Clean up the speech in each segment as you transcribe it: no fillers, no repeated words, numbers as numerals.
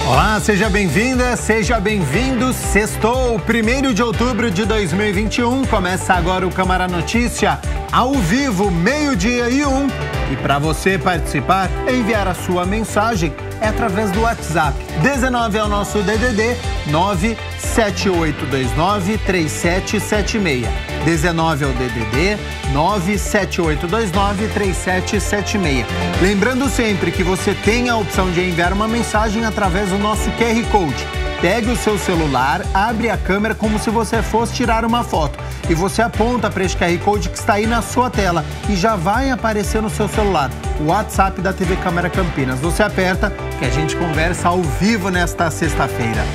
Olá, seja bem-vinda, seja bem-vindo. Sextou, 1º de outubro de 2021. Começa agora o Câmara Notícia, ao vivo, 12:01. E para você participar, enviar a sua mensagem é através do WhatsApp. 19 é o nosso DDD, 978293776. 19 é o DDD, 978293776. Lembrando sempre que você tem a opção de enviar uma mensagem através do nosso QR Code. Pegue o seu celular, abre a câmera como se você fosse tirar uma foto e você aponta para este QR Code que está aí na sua tela e já vai aparecer no seu celular o WhatsApp da TV Câmara Campinas. Você aperta que a gente conversa ao vivo nesta sexta-feira.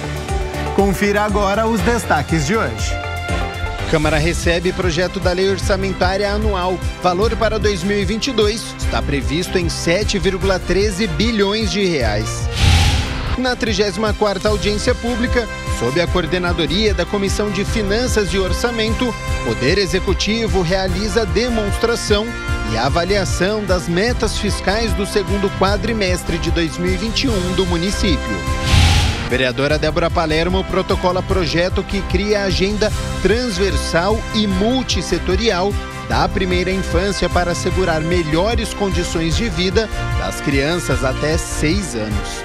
Confira agora os destaques de hoje. Câmara recebe projeto da Lei Orçamentária Anual. Valor para 2022 está previsto em 7,13 bilhões de reais. Na 34ª audiência pública, sob a coordenadoria da Comissão de Finanças e Orçamento, o Poder Executivo realiza demonstração e avaliação das metas fiscais do segundo quadrimestre de 2021 do município. Vereadora Débora Palermo protocola projeto que cria a agenda transversal e multissetorial da primeira infância para assegurar melhores condições de vida das crianças até 6 anos.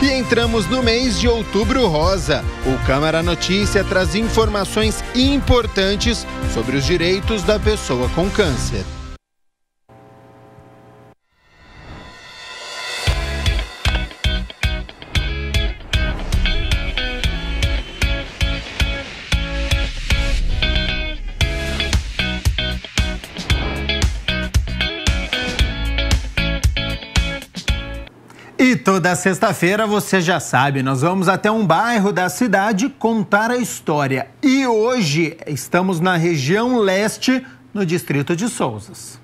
E entramos no mês de Outubro Rosa. O Câmara Notícia traz informações importantes sobre os direitos da pessoa com câncer. E toda sexta-feira, você já sabe, nós vamos até um bairro da cidade contar a história. E hoje estamos na região leste, no distrito de Souzas.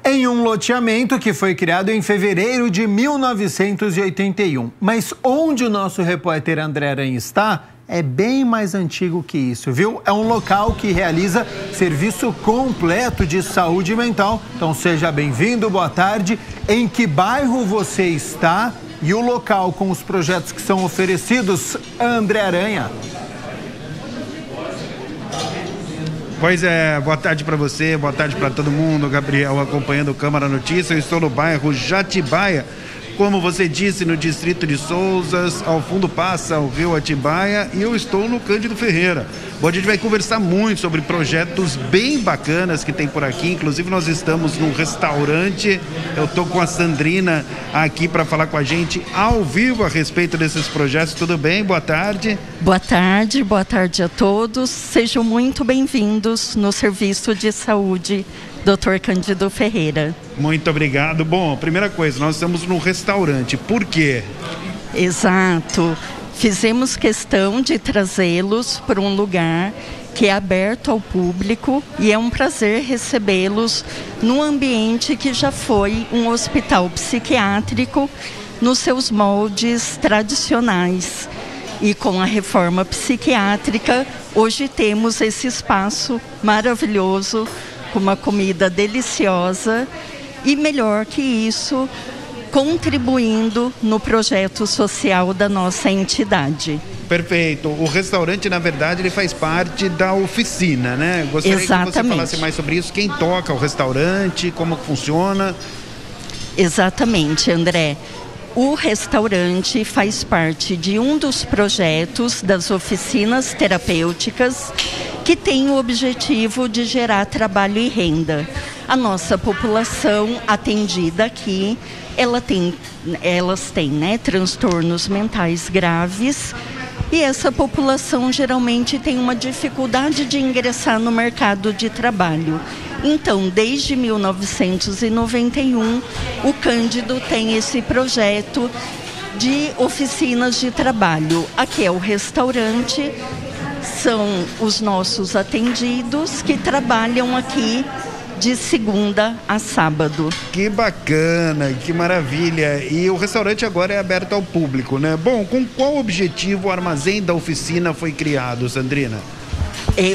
Em um loteamento que foi criado em fevereiro de 1981. Mas onde o nosso repórter André Aranha está é bem mais antigo que isso, viu? É um local que realiza serviço completo de saúde mental. Então seja bem-vindo, boa tarde. Em que bairro você está e o local com os projetos que são oferecidos, André Aranha? Pois é, boa tarde para você, boa tarde para todo mundo. Gabriel acompanhando o Câmara Notícia. Eu estou no bairro Jatibaia, como você disse, no distrito de Souzas. Ao fundo passa o rio Atibaia e eu estou no Cândido Ferreira. Bom, a gente vai conversar muito sobre projetos bem bacanas que tem por aqui. Inclusive nós estamos num restaurante. Eu estou com a Sandrina aqui para falar com a gente ao vivo a respeito desses projetos. Tudo bem? Boa tarde. Boa tarde a todos. Sejam muito bem-vindos no Serviço de Saúde Dr. Cândido Ferreira. Muito obrigado. Bom, primeira coisa, nós estamos num restaurante. Por quê? Exato. Fizemos questão de trazê-los para um lugar que é aberto ao público e é um prazer recebê-los num ambiente que já foi um hospital psiquiátrico nos seus moldes tradicionais. E com a reforma psiquiátrica, hoje temos esse espaço maravilhoso, com uma comida deliciosa e, melhor que isso, contribuindo no projeto social da nossa entidade. Perfeito. O restaurante, na verdade, ele faz parte da oficina, né? Gostaria Exatamente. Que você falasse mais sobre isso. Quem toca o restaurante, como funciona? Exatamente, André. O restaurante faz parte de um dos projetos das oficinas terapêuticas que tem o objetivo de gerar trabalho e renda. A nossa população atendida aqui, elas têm transtornos mentais graves e essa população geralmente tem uma dificuldade de ingressar no mercado de trabalho. Então, desde 1991, o Cândido tem esse projeto de oficinas de trabalho. Aqui é o restaurante, são os nossos atendidos que trabalham aqui de segunda a sábado. Que bacana, que maravilha. E o restaurante agora é aberto ao público, né? Bom, com qual objetivo o Armazém da Oficina foi criado, Sandrina?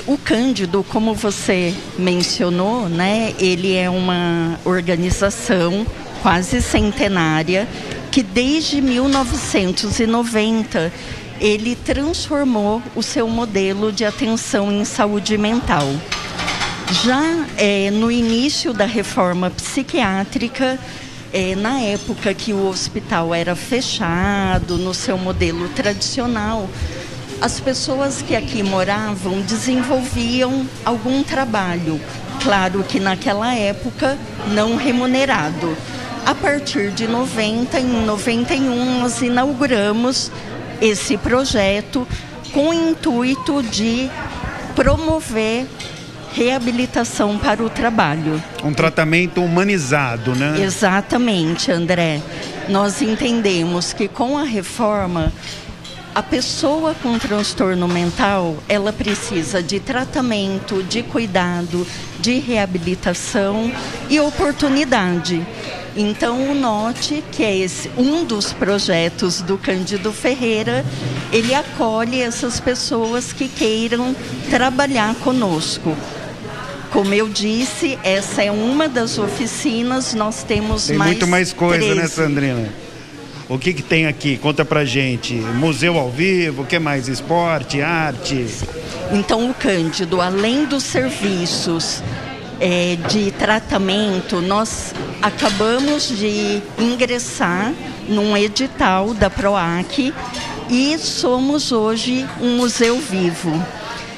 O Cândido, como você mencionou, né? Ele é uma organização quase centenária que desde 1990 ele transformou o seu modelo de atenção em saúde mental. Já no início da reforma psiquiátrica, na época que o hospital era fechado, no seu modelo tradicional, as pessoas que aqui moravam desenvolviam algum trabalho, claro que naquela época não remunerado. A partir de 90, em 91, nós inauguramos esse projeto com o intuito de promover reabilitação para o trabalho. Um tratamento humanizado, né? Exatamente, André. Nós entendemos que com a reforma, a pessoa com transtorno mental, ela precisa de tratamento, de cuidado, de reabilitação e oportunidade. Então, o NOTE, que é um dos projetos do Cândido Ferreira, ele acolhe essas pessoas que queiram trabalhar conosco. Como eu disse, essa é uma das oficinas, nós temos tem mais muito mais coisa, 13. Né, Sandrina? O que tem aqui? Conta pra gente. Museu ao vivo, o que mais? Esporte, arte? Então, o Cândido, além dos serviços de tratamento, nós acabamos de ingressar num edital da PROAC e somos hoje um museu vivo.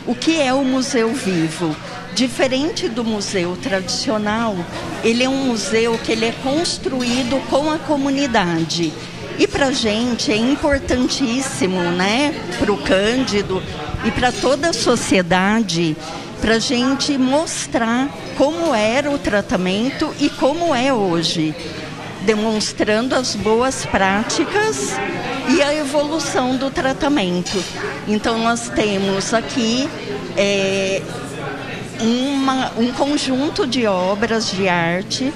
O que é o museu vivo? Diferente do museu tradicional, ele é um museu que ele é construído com a comunidade. E para a gente é importantíssimo, né, para o Cândido e para toda a sociedade, para a gente mostrar como era o tratamento e como é hoje, demonstrando as boas práticas e a evolução do tratamento. Então, nós temos aqui um conjunto de obras de arte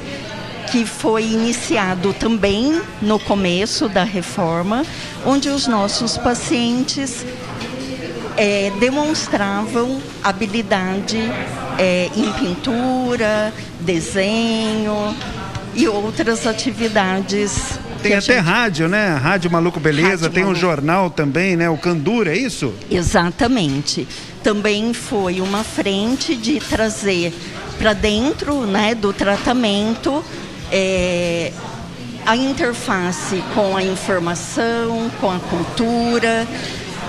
que foi iniciado também no começo da reforma, onde os nossos pacientes demonstravam habilidade em pintura, desenho e outras atividades. Tem até rádio, né? Rádio Maluco Beleza, tem um jornal também, né? O Candura, é isso? Exatamente. Também foi uma frente de trazer para dentro, né, do tratamento a interface com a informação, com a cultura.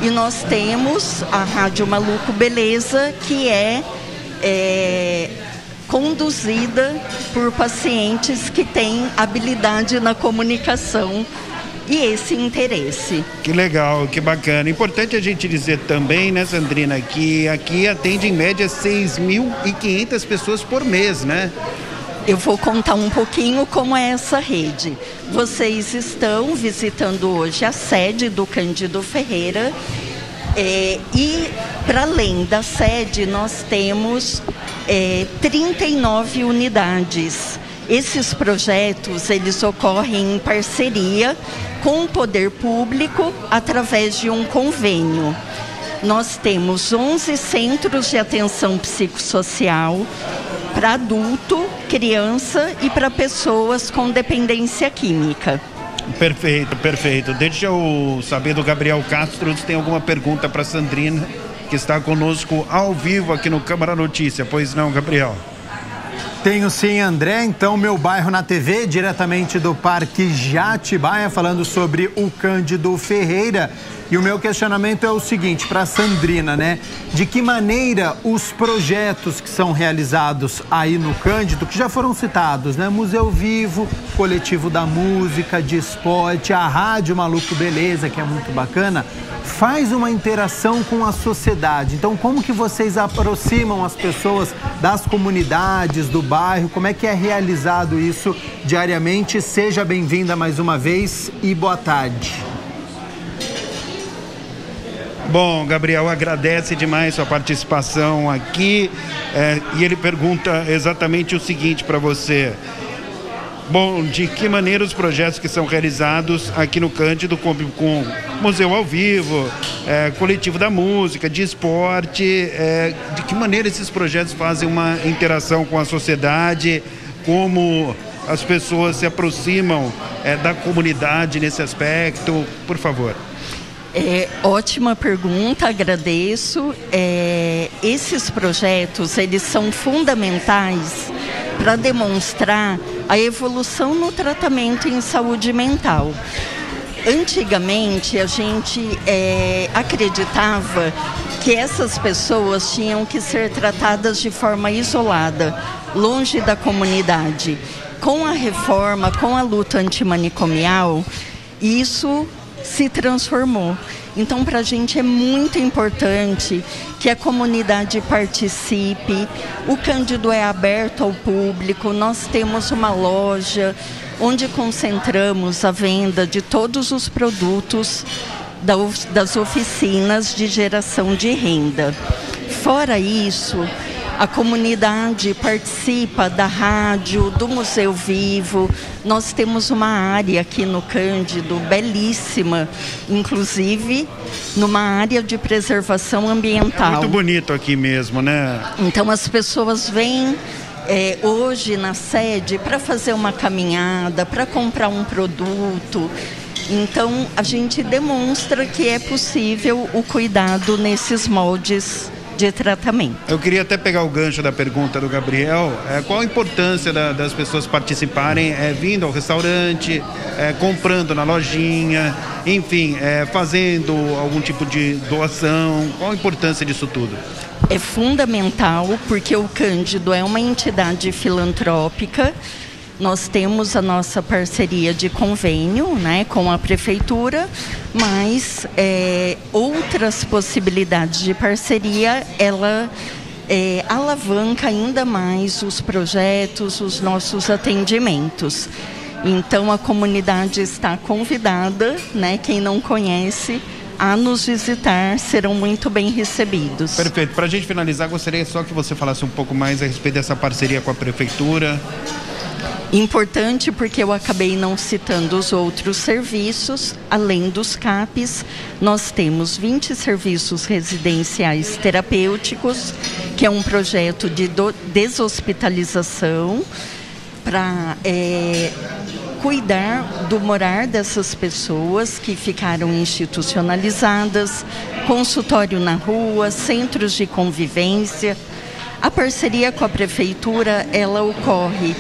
E nós temos a Rádio Maluco Beleza, que é conduzida por pacientes que têm habilidade na comunicação e esse interesse. Que legal, que bacana. Importante a gente dizer também, né, Sandrina, que aqui atende em média 6.500 pessoas por mês, né? Eu vou contar um pouquinho como é essa rede. Vocês estão visitando hoje a sede do Cândido Ferreira e, para além da sede, nós temos 39 unidades. Esses projetos, eles ocorrem em parceria com o poder público através de um convênio. Nós temos 11 centros de atenção psicossocial para adulto, criança e para pessoas com dependência química. Perfeito, perfeito. Deixa eu saber do Gabriel Castro se tem alguma pergunta para Sandrina, que está conosco ao vivo aqui no Câmara Notícia. Pois não, Gabriel? Tenho sim, André. Então, Meu Bairro na TV, diretamente do Parque Jatibaia, falando sobre o Cândido Ferreira. E o meu questionamento é o seguinte, para a Sandrina, né? De que maneira os projetos que são realizados aí no Cândido, que já foram citados, né? Museu Vivo, Coletivo da Música, de Esporte, a Rádio Maluco Beleza, que é muito bacana, faz uma interação com a sociedade. Então, como que vocês aproximam as pessoas das comunidades, do bairro? Como é que é realizado isso diariamente? Seja bem-vinda mais uma vez e boa tarde. Bom, Gabriel agradece demais sua participação aqui e ele pergunta exatamente o seguinte para você. Bom, de que maneira os projetos que são realizados aqui no Cândido, com museu ao vivo, coletivo da música, de esporte, de que maneira esses projetos fazem uma interação com a sociedade, como as pessoas se aproximam da comunidade nesse aspecto? Por favor. Ótima pergunta, agradeço. Esses projetos, eles são fundamentais para demonstrar a evolução no tratamento em saúde mental. Antigamente, a gente acreditava que essas pessoas tinham que ser tratadas de forma isolada, longe da comunidade. Com a reforma, com a luta antimanicomial, isso se transformou. Então, para a gente é muito importante que a comunidade participe. O Cândido é aberto ao público, nós temos uma loja onde concentramos a venda de todos os produtos das oficinas de geração de renda. Fora isso, a comunidade participa da rádio, do Museu Vivo. Nós temos uma área aqui no Cândido, belíssima, inclusive numa área de preservação ambiental. É muito bonito aqui mesmo, né? Então as pessoas vêm hoje na sede para fazer uma caminhada, para comprar um produto. Então a gente demonstra que é possível o cuidado nesses moldes de tratamento. Eu queria até pegar o gancho da pergunta do Gabriel. Qual a importância das pessoas participarem vindo ao restaurante, comprando na lojinha, enfim, fazendo algum tipo de doação? Qual a importância disso tudo? É fundamental, porque o Cândido é uma entidade filantrópica. Nós temos a nossa parceria de convênio, né, com a prefeitura, mas outras possibilidades de parceria, ela alavanca ainda mais os projetos, os nossos atendimentos. Então a comunidade está convidada, né, quem não conhece, a nos visitar, serão muito bem recebidos. Perfeito. Para a gente finalizar, gostaria só que você falasse um pouco mais a respeito dessa parceria com a prefeitura. Importante, porque eu acabei não citando os outros serviços. Além dos CAPs, nós temos 20 serviços residenciais terapêuticos, que é um projeto de deshospitalização para cuidar do morar dessas pessoas que ficaram institucionalizadas, consultório na rua, centros de convivência. A parceria com a prefeitura, ela ocorre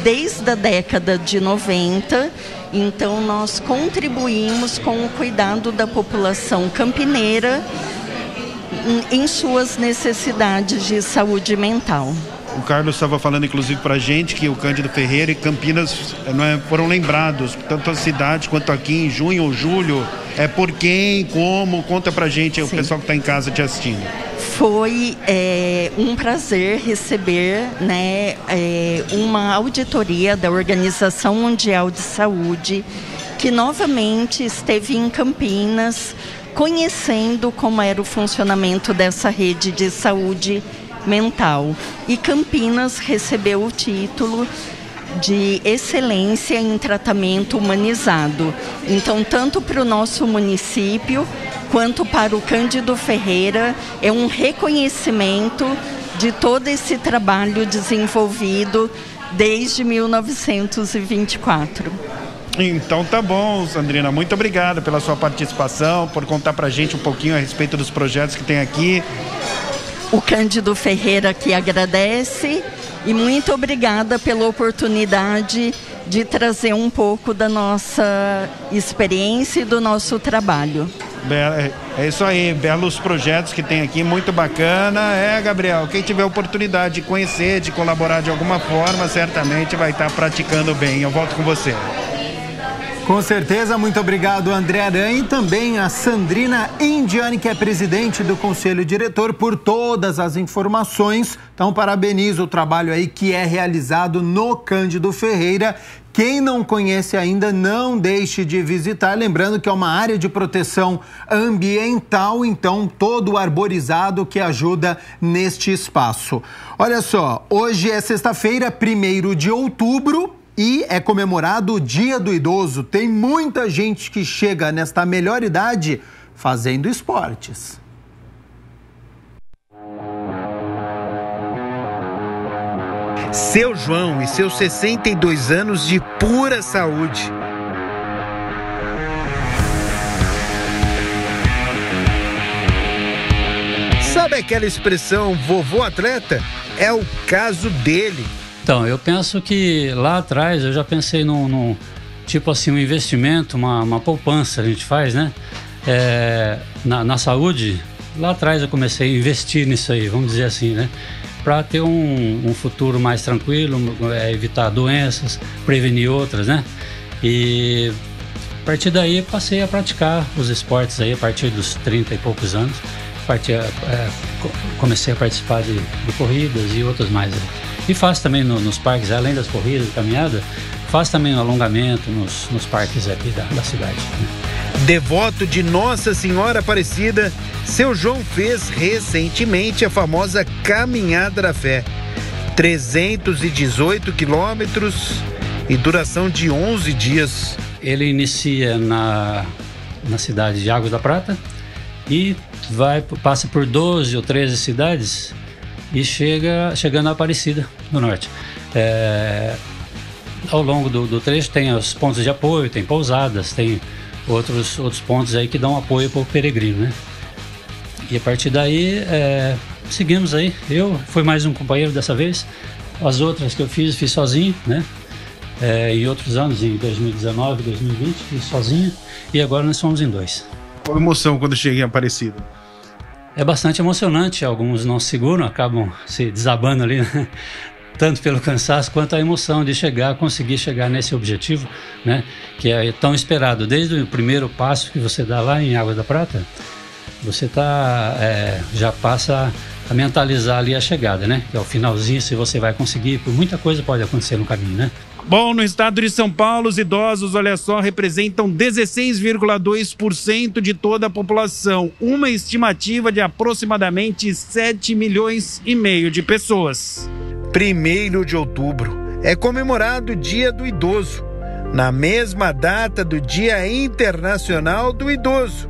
desde a década de 90, então nós contribuímos com o cuidado da população campineira em suas necessidades de saúde mental. O Carlos estava falando, inclusive, para a gente que o Cândido Ferreira e Campinas foram lembrados, tanto a cidade quanto aqui em junho ou julho. Por quem, como? Conta para a gente, o pessoal que está em casa te assistindo. Foi um prazer receber, né, uma auditoria da Organização Mundial de Saúde, que novamente esteve em Campinas, conhecendo como era o funcionamento dessa rede de saúde mental. E Campinas recebeu o título de excelência em tratamento humanizado. Então, tanto para o nosso município quanto para o Cândido Ferreira, é um reconhecimento de todo esse trabalho desenvolvido desde 1924. Então tá bom, Sandrina, muito obrigado pela sua participação, por contar pra gente um pouquinho a respeito dos projetos que tem aqui. O Cândido Ferreira que agradece e muito obrigada pela oportunidade de trazer um pouco da nossa experiência e do nosso trabalho. É isso aí, belos projetos que tem aqui, muito bacana. Gabriel, quem tiver oportunidade de conhecer, de colaborar de alguma forma, certamente vai estar praticando bem. Eu volto com você. Com certeza, muito obrigado, André Aranha, e também a Sandrina Indiani, que é presidente do Conselho Diretor, por todas as informações. Então, parabenizo o trabalho aí que é realizado no Cândido Ferreira, Quem não conhece ainda, não deixe de visitar. Lembrando que é uma área de proteção ambiental, então todo arborizado que ajuda neste espaço. Olha só, hoje é sexta-feira, 1º de outubro. E é comemorado o Dia do Idoso. Tem muita gente que chega nesta melhor idade fazendo esportes. Seu João e seus 62 anos de pura saúde. Sabe aquela expressão vovô atleta? É o caso dele. Então, eu penso que lá atrás eu já pensei num tipo assim, um investimento, uma poupança a gente faz, né? Na saúde, lá atrás eu comecei a investir nisso aí, vamos dizer assim, né? Para ter um futuro mais tranquilo, evitar doenças, prevenir outras, né? E a partir daí passei a praticar os esportes aí a partir dos 30 e poucos anos. Comecei a participar de corridas e outras mais aí. E faço também nos parques, além das corridas, caminhada, faço também um alongamento nos parques aqui da cidade. Devoto de Nossa Senhora Aparecida, seu João fez recentemente a famosa Caminhada da Fé. 318 quilômetros e duração de 11 dias. Ele inicia na cidade de Águas da Prata e passa por 12 ou 13 cidades e chegando a Aparecida do Norte. Ao longo do trecho tem os pontos de apoio, tem pousadas, tem outros pontos aí que dão apoio para o peregrino, né? E a partir daí seguimos aí. Eu fui mais um companheiro dessa vez. As outras que eu fiz sozinho, né? Em outros anos, em 2019, 2020, fiz sozinho. E agora nós somos em 2. Qual a emoção quando cheguei em Aparecida? É bastante emocionante, alguns não seguram, acabam se desabando ali, né? Tanto pelo cansaço quanto a emoção de conseguir chegar nesse objetivo, né? Que é tão esperado. Desde o primeiro passo que você dá lá em Águas da Prata, você já passa a mentalizar ali a chegada, né? Que é o finalzinho, se você vai conseguir, por muita coisa pode acontecer no caminho, né? Bom, no estado de São Paulo, os idosos, olha só, representam 16,2% de toda a população. Uma estimativa de aproximadamente 7,5 milhões de pessoas. 1º de outubro é comemorado o Dia do Idoso, na mesma data do Dia Internacional do Idoso,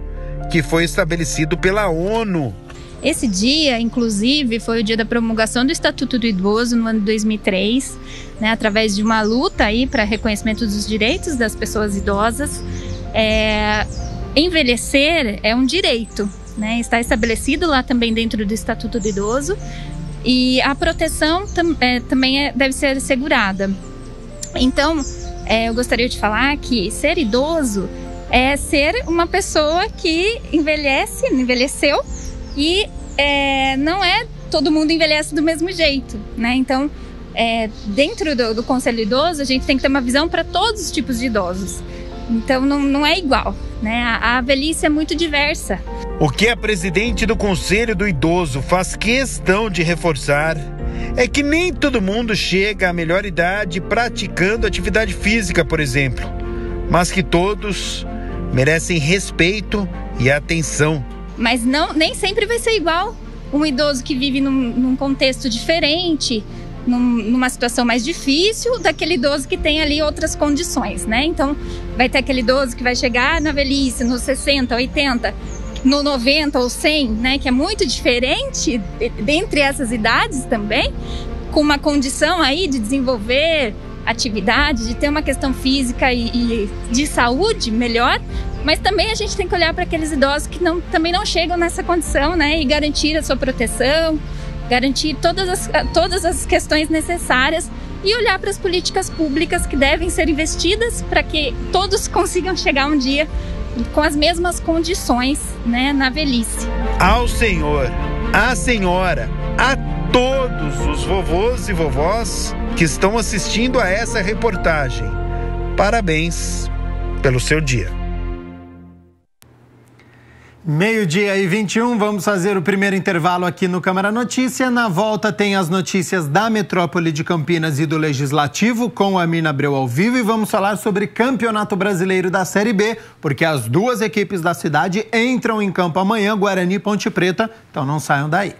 que foi estabelecido pela ONU. Esse dia, inclusive, foi o dia da promulgação do Estatuto do Idoso no ano de 2003, né, através de uma luta aí para reconhecimento dos direitos das pessoas idosas. Envelhecer é um direito, né, está estabelecido lá também dentro do Estatuto do Idoso, e a proteção também deve ser assegurada. Então, eu gostaria de falar que ser idoso é ser uma pessoa que envelheceu, e não é todo mundo envelhece do mesmo jeito, né? Então, dentro do Conselho Idoso, a gente tem que ter uma visão para todos os tipos de idosos. Então, não é igual, né? A velhice é muito diversa. O que a presidente do Conselho do Idoso faz questão de reforçar é que nem todo mundo chega à melhor idade praticando atividade física, por exemplo, mas que todos merecem respeito e atenção. Mas nem sempre vai ser igual. Um idoso que vive num contexto diferente, numa situação mais difícil, daquele idoso que tem ali outras condições, né? Então, vai ter aquele idoso que vai chegar na velhice, nos 60, 80, no 90 ou 100, né? Que é muito diferente dentre essas idades também, com uma condição aí de desenvolver atividade, de ter uma questão física e de saúde melhor. Mas também a gente tem que olhar para aqueles idosos que também não chegam nessa condição, né? E garantir a sua proteção, garantir todas as questões necessárias e olhar para as políticas públicas que devem ser investidas para que todos consigam chegar um dia com as mesmas condições, né, na velhice. Ao Senhor, à Senhora, a todos os vovôs e vovós que estão assistindo a essa reportagem, parabéns pelo seu dia. 12:21, vamos fazer o primeiro intervalo aqui no Câmara Notícia. Na volta tem as notícias da Metrópole de Campinas e do Legislativo com a Mirna Abreu ao vivo e vamos falar sobre Campeonato Brasileiro da Série B, porque as duas equipes da cidade entram em campo amanhã, Guarani e Ponte Preta, então não saiam daí.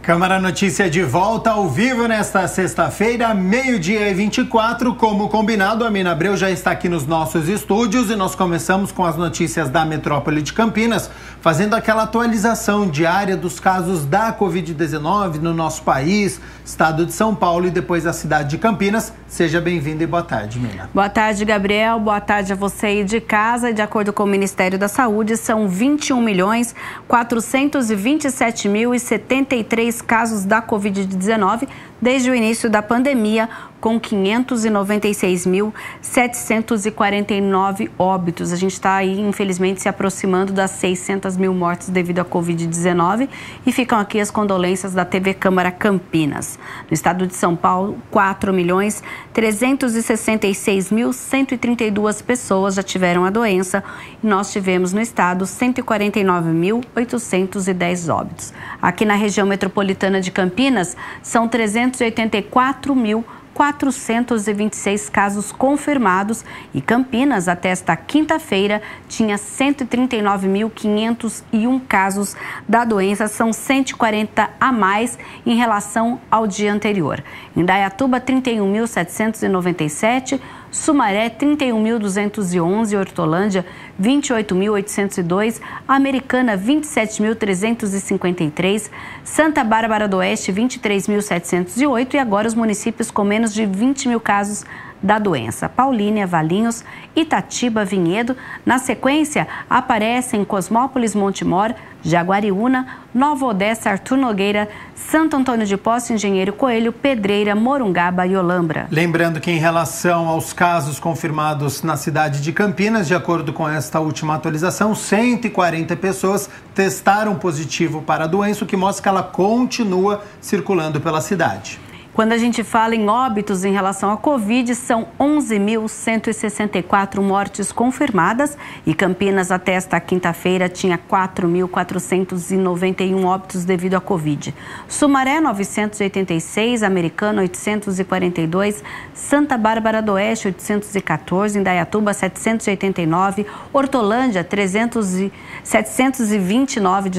Câmara Notícia de volta ao vivo nesta sexta-feira, 12:24. Como combinado, a Mirna Abreu já está aqui nos nossos estúdios e nós começamos com as notícias da Metrópole de Campinas, fazendo aquela atualização diária dos casos da Covid-19 no nosso país, estado de São Paulo e depois a cidade de Campinas. Seja bem-vinda e boa tarde, Mirna. Boa tarde, Gabriel. Boa tarde a você aí de casa. De acordo com o Ministério da Saúde, são 21.427.073 casos da Covid-19 desde o início da pandemia, com 596.749 óbitos. A gente está aí, infelizmente, se aproximando das 600 mil mortes devido à Covid-19 e ficam aqui as condolências da TV Câmara Campinas. No estado de São Paulo, 4.366.132 pessoas já tiveram a doença e nós tivemos no estado 149.810 óbitos. Aqui na região metropolitana de Campinas, são 384.426 casos confirmados e Campinas, até esta quinta-feira, tinha 139.501 casos da doença, são 140 a mais em relação ao dia anterior. Indaiatuba, 31.797, Sumaré, 31.211, Hortolândia, 28.802, Americana, 27.353, Santa Bárbara do Oeste, 23.708 e agora os municípios com menos de 20 mil casos da doença: Paulínia, Valinhos, Itatiba, Vinhedo. Na sequência, aparecem Cosmópolis, Montemor, Jaguariúna, Nova Odessa, Arthur Nogueira, Santo Antônio de Posse, Engenheiro Coelho, Pedreira, Morungaba e Olambra. Lembrando que em relação aos casos confirmados na cidade de Campinas, de acordo com esta última atualização, 140 pessoas testaram positivo para a doença, o que mostra que ela continua circulando pela cidade. Quando a gente fala em óbitos em relação à Covid, são 11.164 mortes confirmadas e Campinas até esta quinta-feira tinha 4.491 óbitos devido à Covid. Sumaré, 986, Americana, 842, Santa Bárbara do Oeste, 814, Indaiatuba, 789, Hortolândia, 729,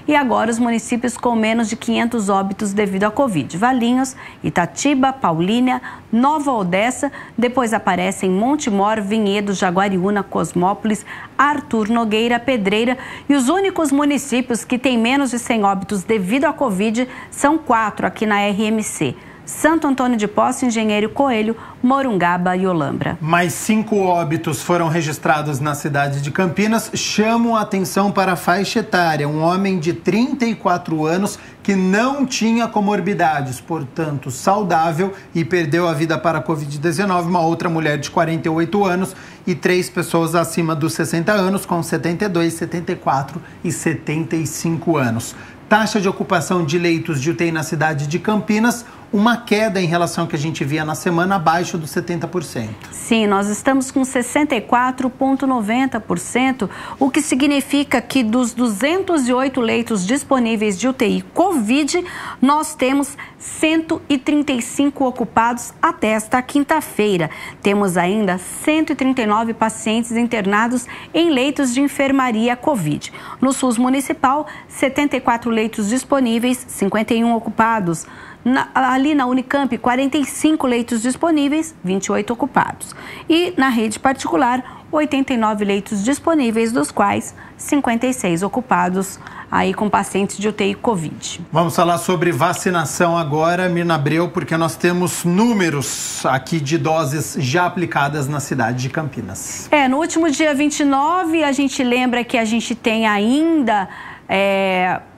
e agora os municípios com menos de 500 óbitos devido à Covid: Valinhos, Itatiba, Paulínia, Nova Odessa, depois aparecem Montemor, Vinhedo, Jaguariúna, Cosmópolis, Arthur Nogueira, Pedreira e os únicos municípios que têm menos de 100 óbitos devido à Covid são 4 aqui na RMC: Santo Antônio de Posse, Engenheiro Coelho, Morungaba e Olambra. Mais 5 óbitos foram registrados na cidade de Campinas. Chamam a atenção para a faixa etária. Um homem de 34 anos que não tinha comorbidades, portanto saudável, e perdeu a vida para a Covid-19. Uma outra mulher de 48 anos e 3 pessoas acima dos 60 anos com 72, 74 e 75 anos. Taxa de ocupação de leitos de UTI na cidade de Campinas, uma queda em relação ao que a gente via na semana, abaixo dos 70%. Sim, nós estamos com 64,90%, o que significa que dos 208 leitos disponíveis de UTI Covid, nós temos 135 ocupados até esta quinta-feira. Temos ainda 139 pacientes internados em leitos de enfermaria Covid. No SUS municipal, 74 leitos disponíveis, 51 ocupados. Ali na Unicamp, 45 leitos disponíveis, 28 ocupados. E na rede particular, 89 leitos disponíveis, dos quais 56 ocupados, aí com pacientes de UTI Covid. Vamos falar sobre vacinação agora, Mirna Abreu, porque nós temos números aqui de doses já aplicadas na cidade de Campinas. No último dia 29, a gente lembra que a gente tem ainda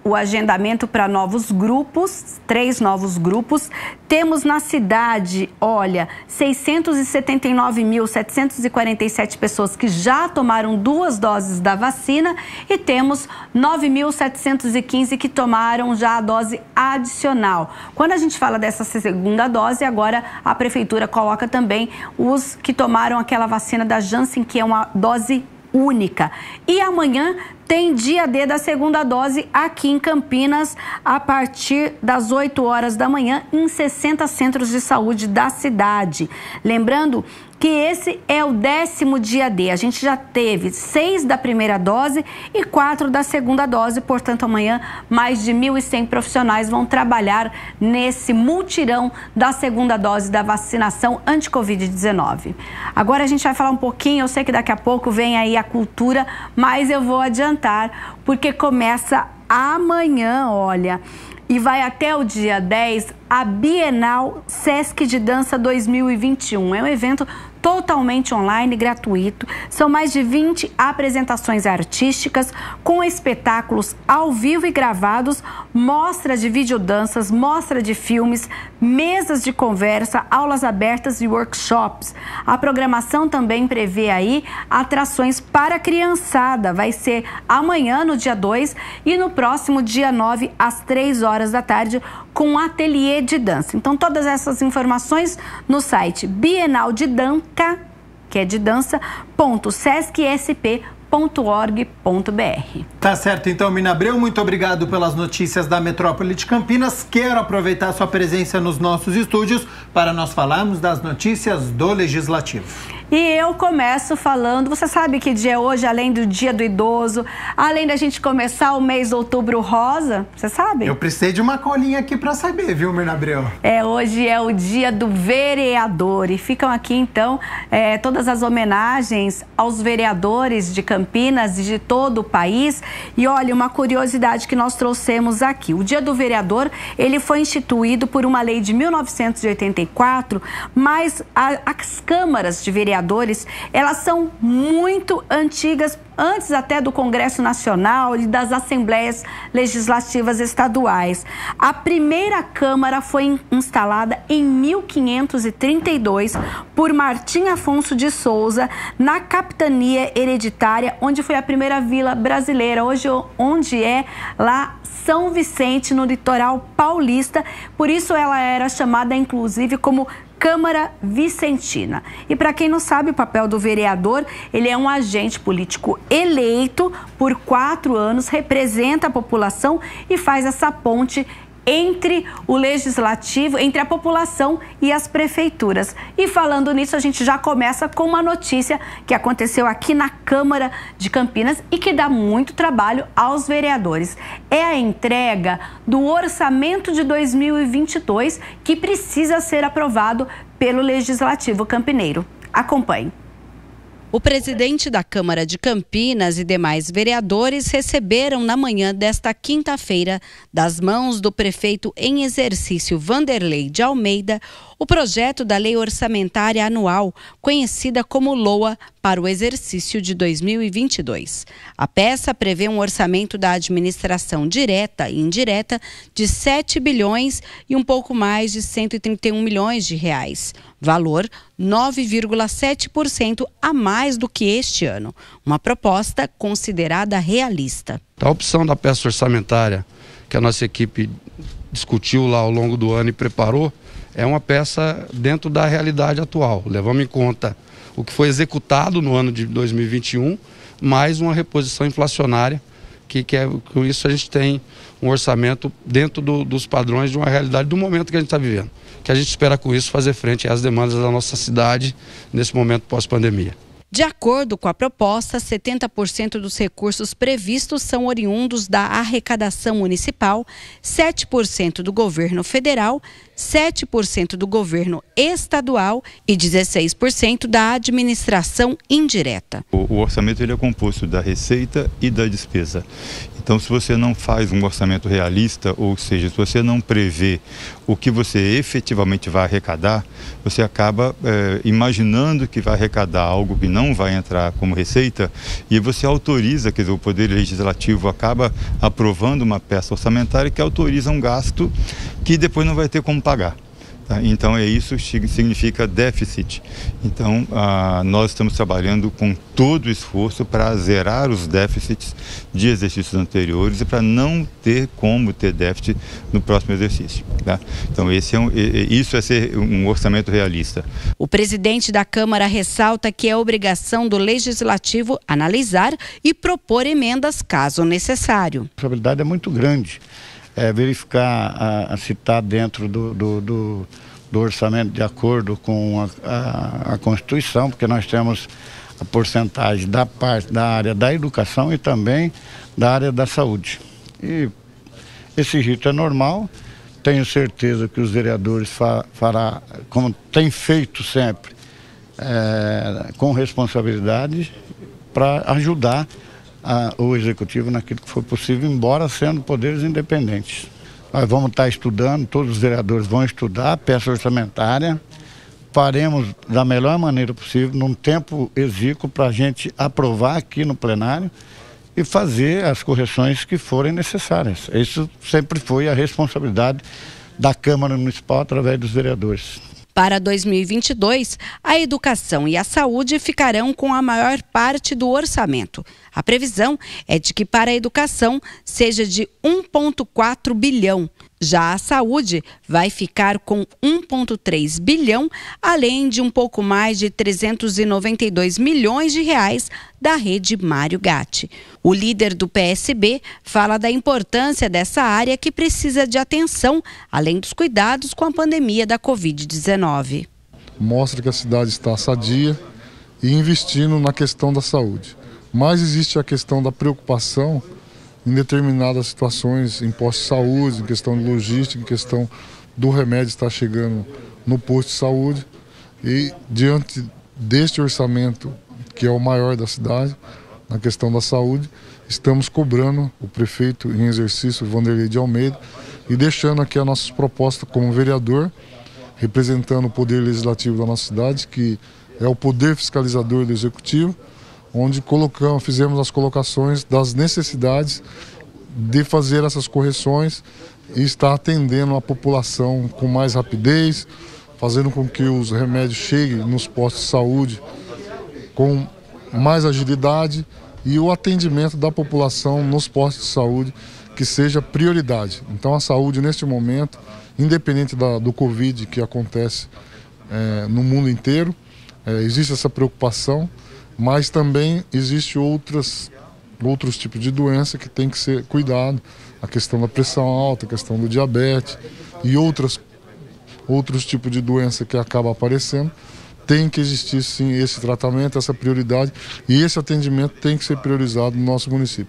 o agendamento para novos grupos, 3 novos grupos. Temos na cidade, olha, 679.747 pessoas que já tomaram 2 doses da vacina e temos 9.715 que tomaram já a dose adicional. Quando a gente fala dessa segunda dose, agora a prefeitura coloca também os que tomaram aquela vacina da Janssen, que é uma dose única. E amanhã tem dia D da segunda dose aqui em Campinas, a partir das 8 horas da manhã, em 60 centros de saúde da cidade. Lembrando que esse é o 10º dia D. A gente já teve 6 da primeira dose e 4 da segunda dose. Portanto, amanhã mais de 1.100 profissionais vão trabalhar nesse mutirão da segunda dose da vacinação anti-Covid-19. Agora a gente vai falar um pouquinho, eu sei que daqui a pouco vem aí a cultura, mas eu vou adiantar, porque começa amanhã, olha, e vai até o dia 10, a Bienal Sesc de Dança 2021. É um evento totalmente online, gratuito. São mais de 20 apresentações artísticas com espetáculos ao vivo e gravados, mostra de videodanças, mostra de filmes, mesas de conversa, aulas abertas e workshops. A programação também prevê aí atrações para a criançada. Vai ser amanhã, no dia 2, e no próximo dia 9, às 3 horas da tarde, com um ateliê de dança. Então, todas essas informações no site Bienal de Danca, que é de dança.sescsp.org.br. Tá certo, então, Mina Abreu, muito obrigado pelas notícias da Metrópole de Campinas. Quero aproveitar sua presença nos nossos estúdios para nós falarmos das notícias do Legislativo. E eu começo falando, você sabe que dia é hoje, além do Dia do Idoso, além da gente começar o mês de Outubro Rosa, você sabe? Eu precisei de uma colinha aqui para saber, viu, Mina Abreu? Hoje é o Dia do Vereador e ficam aqui, então, todas as homenagens aos vereadores de Campinas e de todo o país. E olha, uma curiosidade que nós trouxemos aqui. O Dia do Vereador, ele foi instituído por uma lei de 1984, mas as câmaras de vereadores, elas são muito antigas, antes até do Congresso Nacional e das Assembleias Legislativas Estaduais. A primeira Câmara foi instalada em 1532 por Martim Afonso de Souza, na capitania hereditária, onde foi a primeira vila brasileira, hoje onde é lá São Vicente, no litoral paulista. Por isso ela era chamada, inclusive, como Câmara Vicentina. E para quem não sabe, o papel do vereador, ele é um agente político eleito por 4 anos, representa a população e faz essa ponte entre o legislativo, entre a população e as prefeituras. E falando nisso, a gente já começa com uma notícia que aconteceu aqui na Câmara de Campinas e que dá muito trabalho aos vereadores. É a entrega do orçamento de 2022 que precisa ser aprovado pelo Legislativo Campineiro. Acompanhe. O presidente da Câmara de Campinas e demais vereadores receberam na manhã desta quinta-feira, das mãos do prefeito em exercício Vanderlei de Almeida, o projeto da Lei Orçamentária Anual, conhecida como LOA, para o exercício de 2022. A peça prevê um orçamento da administração direta e indireta de 7 bilhões e um pouco mais de 131 milhões de reais. Valor 9,7% a mais do que este ano. Uma proposta considerada realista. A opção da peça orçamentária que a nossa equipe discutiu lá ao longo do ano e preparou é uma peça dentro da realidade atual. Levamos em conta o que foi executado no ano de 2021, mais uma reposição inflacionária, com isso a gente tem um orçamento dentro dos padrões de uma realidade do momento que a gente está vivendo. Que a gente espera com isso fazer frente às demandas da nossa cidade nesse momento pós-pandemia. De acordo com a proposta, 70% dos recursos previstos são oriundos da arrecadação municipal, 7% do governo federal, 7% do governo estadual e 16% da administração indireta. O orçamento ele é composto da receita e da despesa. Então, se você não faz um orçamento realista, ou seja, se você não prevê o que você efetivamente vai arrecadar, você acaba imaginando que vai arrecadar algo que não vai entrar como receita e você autoriza, quer dizer, o Poder Legislativo acaba aprovando uma peça orçamentária que autoriza um gasto que depois não vai ter como pagar. Então, isso significa déficit. Então, nós estamos trabalhando com todo o esforço para zerar os déficits de exercícios anteriores e para não ter como ter déficit no próximo exercício. Tá? Então, isso é ser um orçamento realista. O presidente da Câmara ressalta que é obrigação do Legislativo analisar e propor emendas caso necessário. A responsabilidade é muito grande. Verificar se está dentro do orçamento de acordo com a Constituição, porque nós temos a porcentagem da parte da área da educação e também da área da saúde. E esse rito é normal, tenho certeza que os vereadores fará, como tem feito sempre, com responsabilidade para ajudar o Executivo naquilo que for possível, embora sendo poderes independentes. Nós vamos estar estudando, todos os vereadores vão estudar a peça orçamentária, faremos da melhor maneira possível, num tempo exíguo, para a gente aprovar aqui no plenário e fazer as correções que forem necessárias. Isso sempre foi a responsabilidade da Câmara Municipal através dos vereadores. Para 2022, a educação e a saúde ficarão com a maior parte do orçamento. A previsão é de que para a educação seja de 1,4 bilhão. Já a saúde vai ficar com 1,3 bilhão, além de um pouco mais de 392 milhões de reais da rede Mário Gatti. O líder do PSB fala da importância dessa área que precisa de atenção, além dos cuidados com a pandemia da Covid-19. Mostra que a cidade está sadia e investindo na questão da saúde. Mas existe a questão da preocupação em determinadas situações, em posto de saúde, em questão de logística, em questão do remédio estar chegando no posto de saúde. E diante deste orçamento, que é o maior da cidade, na questão da saúde, estamos cobrando o prefeito em exercício, Vanderlei de Almeida, e deixando aqui a nossa proposta como vereador, representando o poder legislativo da nossa cidade, que é o poder fiscalizador do executivo, onde fizemos as colocações das necessidades de fazer essas correções e estar atendendo a população com mais rapidez, fazendo com que os remédios cheguem nos postos de saúde com mais agilidade e o atendimento da população nos postos de saúde que seja prioridade. Então a saúde neste momento, independente do Covid que acontece no mundo inteiro, existe essa preocupação, mas também existe outros tipos de doença que tem que ser cuidado, a questão da pressão alta, a questão do diabetes e outros tipos de doença que acaba aparecendo. Tem que existir sim esse tratamento, essa prioridade, e esse atendimento tem que ser priorizado no nosso município.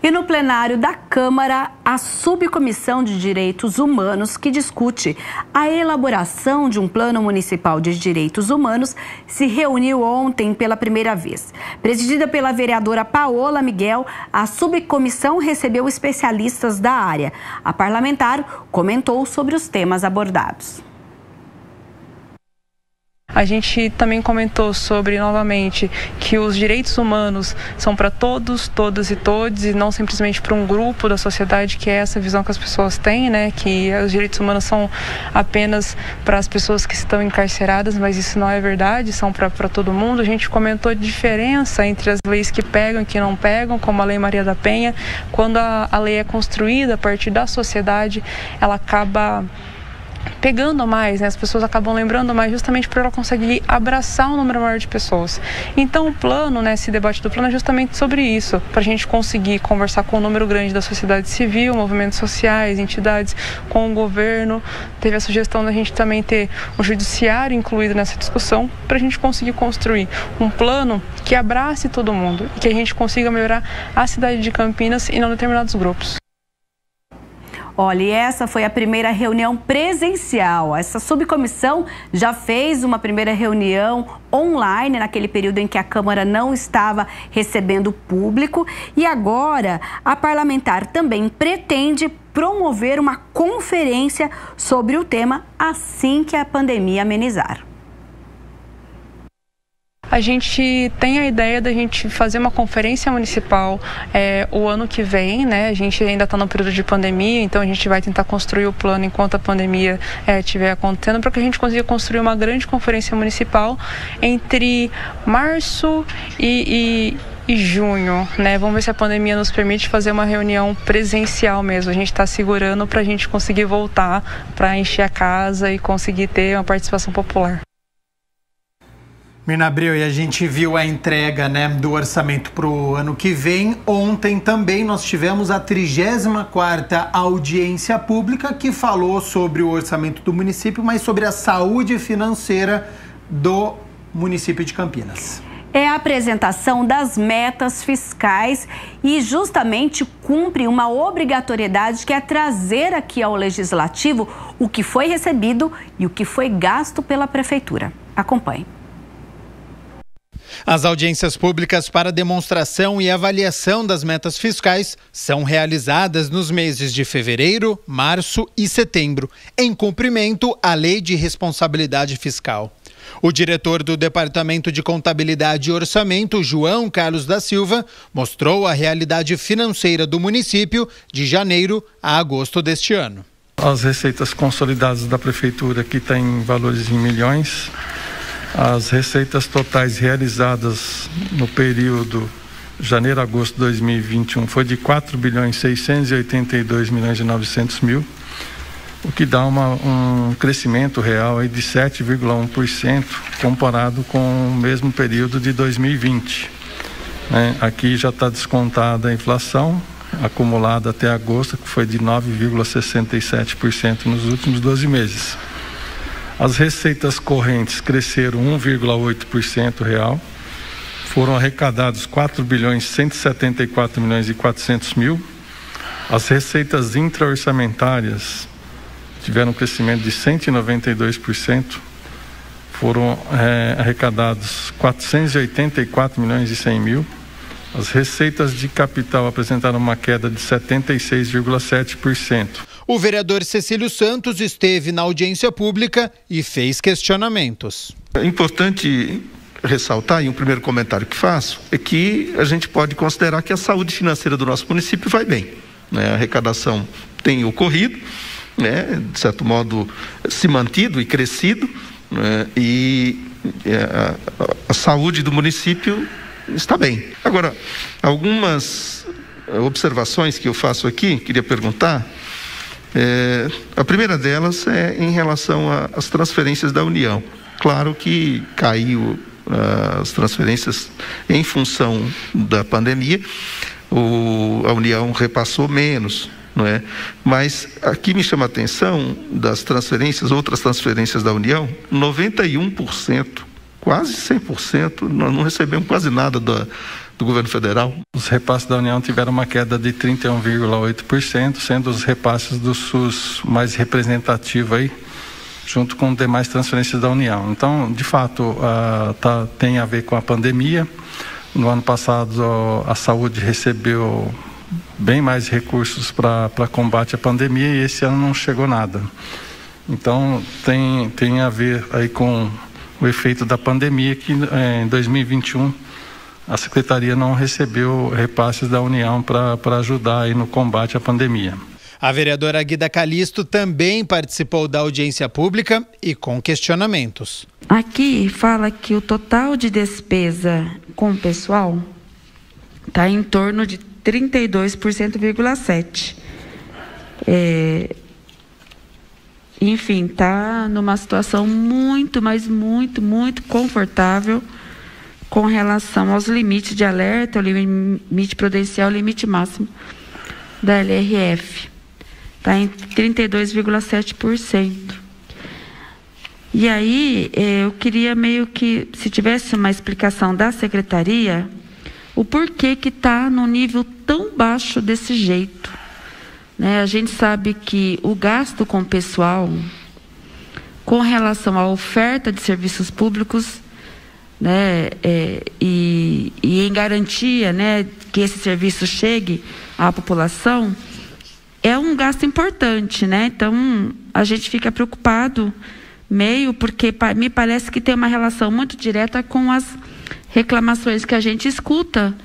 E no plenário da Câmara, a Subcomissão de Direitos Humanos, que discute a elaboração de um Plano Municipal de Direitos Humanos, se reuniu ontem pela primeira vez. Presidida pela vereadora Paola Miguel, a subcomissão recebeu especialistas da área. A parlamentar comentou sobre os temas abordados. A gente também comentou sobre, novamente, que os direitos humanos são para todos, todas e todos, e não simplesmente para um grupo da sociedade, que é essa visão que as pessoas têm, né? Que os direitos humanos são apenas para as pessoas que estão encarceradas, mas isso não é verdade, são para todo mundo. A gente comentou a diferença entre as leis que pegam e que não pegam, como a Lei Maria da Penha. Quando a lei é construída a partir da sociedade, ela acaba pegando mais, né? As pessoas acabam lembrando mais, justamente para ela conseguir abraçar um número maior de pessoas. Então o plano, né, esse debate do plano é justamente sobre isso, para a gente conseguir conversar com um número grande da sociedade civil, movimentos sociais, entidades, com o governo. Teve a sugestão da gente também ter o judiciário incluído nessa discussão, para a gente conseguir construir um plano que abrace todo mundo e que a gente consiga melhorar a cidade de Campinas e não determinados grupos. Olha, e essa foi a primeira reunião presencial. Essa subcomissão já fez uma primeira reunião online naquele período em que a Câmara não estava recebendo público. E agora a parlamentar também pretende promover uma conferência sobre o tema assim que a pandemia amenizar. A gente tem a ideia da gente fazer uma conferência municipal o ano que vem, né? A gente ainda está no período de pandemia, então a gente vai tentar construir o plano enquanto a pandemia estiver acontecendo, para que a gente consiga construir uma grande conferência municipal entre março e junho, né? Vamos ver se a pandemia nos permite fazer uma reunião presencial mesmo. A gente está segurando para a gente conseguir voltar, para encher a casa e conseguir ter uma participação popular. Mirna Abreu, e a gente viu a entrega, né, do orçamento para o ano que vem. Ontem também nós tivemos a 34ª audiência pública que falou sobre o orçamento do município, mas sobre a saúde financeira do município de Campinas. É a apresentação das metas fiscais e justamente cumpre uma obrigatoriedade que é trazer aqui ao Legislativo o que foi recebido e o que foi gasto pela Prefeitura. Acompanhe. As audiências públicas para demonstração e avaliação das metas fiscais são realizadas nos meses de fevereiro, março e setembro, em cumprimento à Lei de Responsabilidade Fiscal. O diretor do Departamento de Contabilidade e Orçamento, João Carlos da Silva, mostrou a realidade financeira do município de janeiro a agosto deste ano. As receitas consolidadas da Prefeitura, que tem valores em milhões. As receitas totais realizadas no período janeiro-agosto de 2021 foi de 4.682.900.000, o que dá um crescimento real aí de 7,1% comparado com o mesmo período de 2020. Aqui já está descontada a inflação acumulada até agosto, que foi de 9,67% nos últimos 12 meses. As receitas correntes cresceram 1,8% real, foram arrecadados 4.174.400.000. As receitas intra-orçamentárias tiveram um crescimento de 192%, foram arrecadados 484.100.000. As receitas de capital apresentaram uma queda de 76,7%. O vereador Cecílio Santos esteve na audiência pública e fez questionamentos. É importante ressaltar, e um primeiro comentário que faço, é que a gente pode considerar que a saúde financeira do nosso município vai bem. A arrecadação tem ocorrido, de certo modo se mantido e crescido, e a saúde do município está bem. Agora, algumas observações que eu faço aqui, queria perguntar. A primeira delas é em relação às transferências da União. Claro que caiu as transferências em função da pandemia, a União repassou menos, não é? Mas aqui me chama a atenção das transferências, outras transferências da União, 91%, quase 100%, nós não recebemos quase nada do governo federal. Os repasses da União tiveram uma queda de 31,8%, sendo os repasses do SUS mais representativo aí, junto com demais transferências da União. Então, de fato, tem a ver com a pandemia. No ano passado, a saúde recebeu bem mais recursos para combate à pandemia e esse ano não chegou nada. Então, tem a ver aí com o efeito da pandemia, que em 2021 a Secretaria não recebeu repasses da União para ajudar aí no combate à pandemia. A vereadora Guida Calisto também participou da audiência pública e com questionamentos. Aqui fala que o total de despesa com o pessoal está em torno de 32,7%. Enfim, está numa situação muito, mas muito confortável com relação aos limites de alerta, o limite prudencial, o limite máximo da LRF. Está em 32,7%. E aí, eu queria meio que, se tivesse uma explicação da Secretaria, o porquê que está num nível tão baixo desse jeito. né? A gente sabe que o gasto com o pessoal, com relação à oferta de serviços públicos, né, e em garantia, né, que esse serviço chegue à população, é um gasto importante, né? Então, a gente fica preocupado porque me parece que tem uma relação muito direta com as reclamações que a gente escuta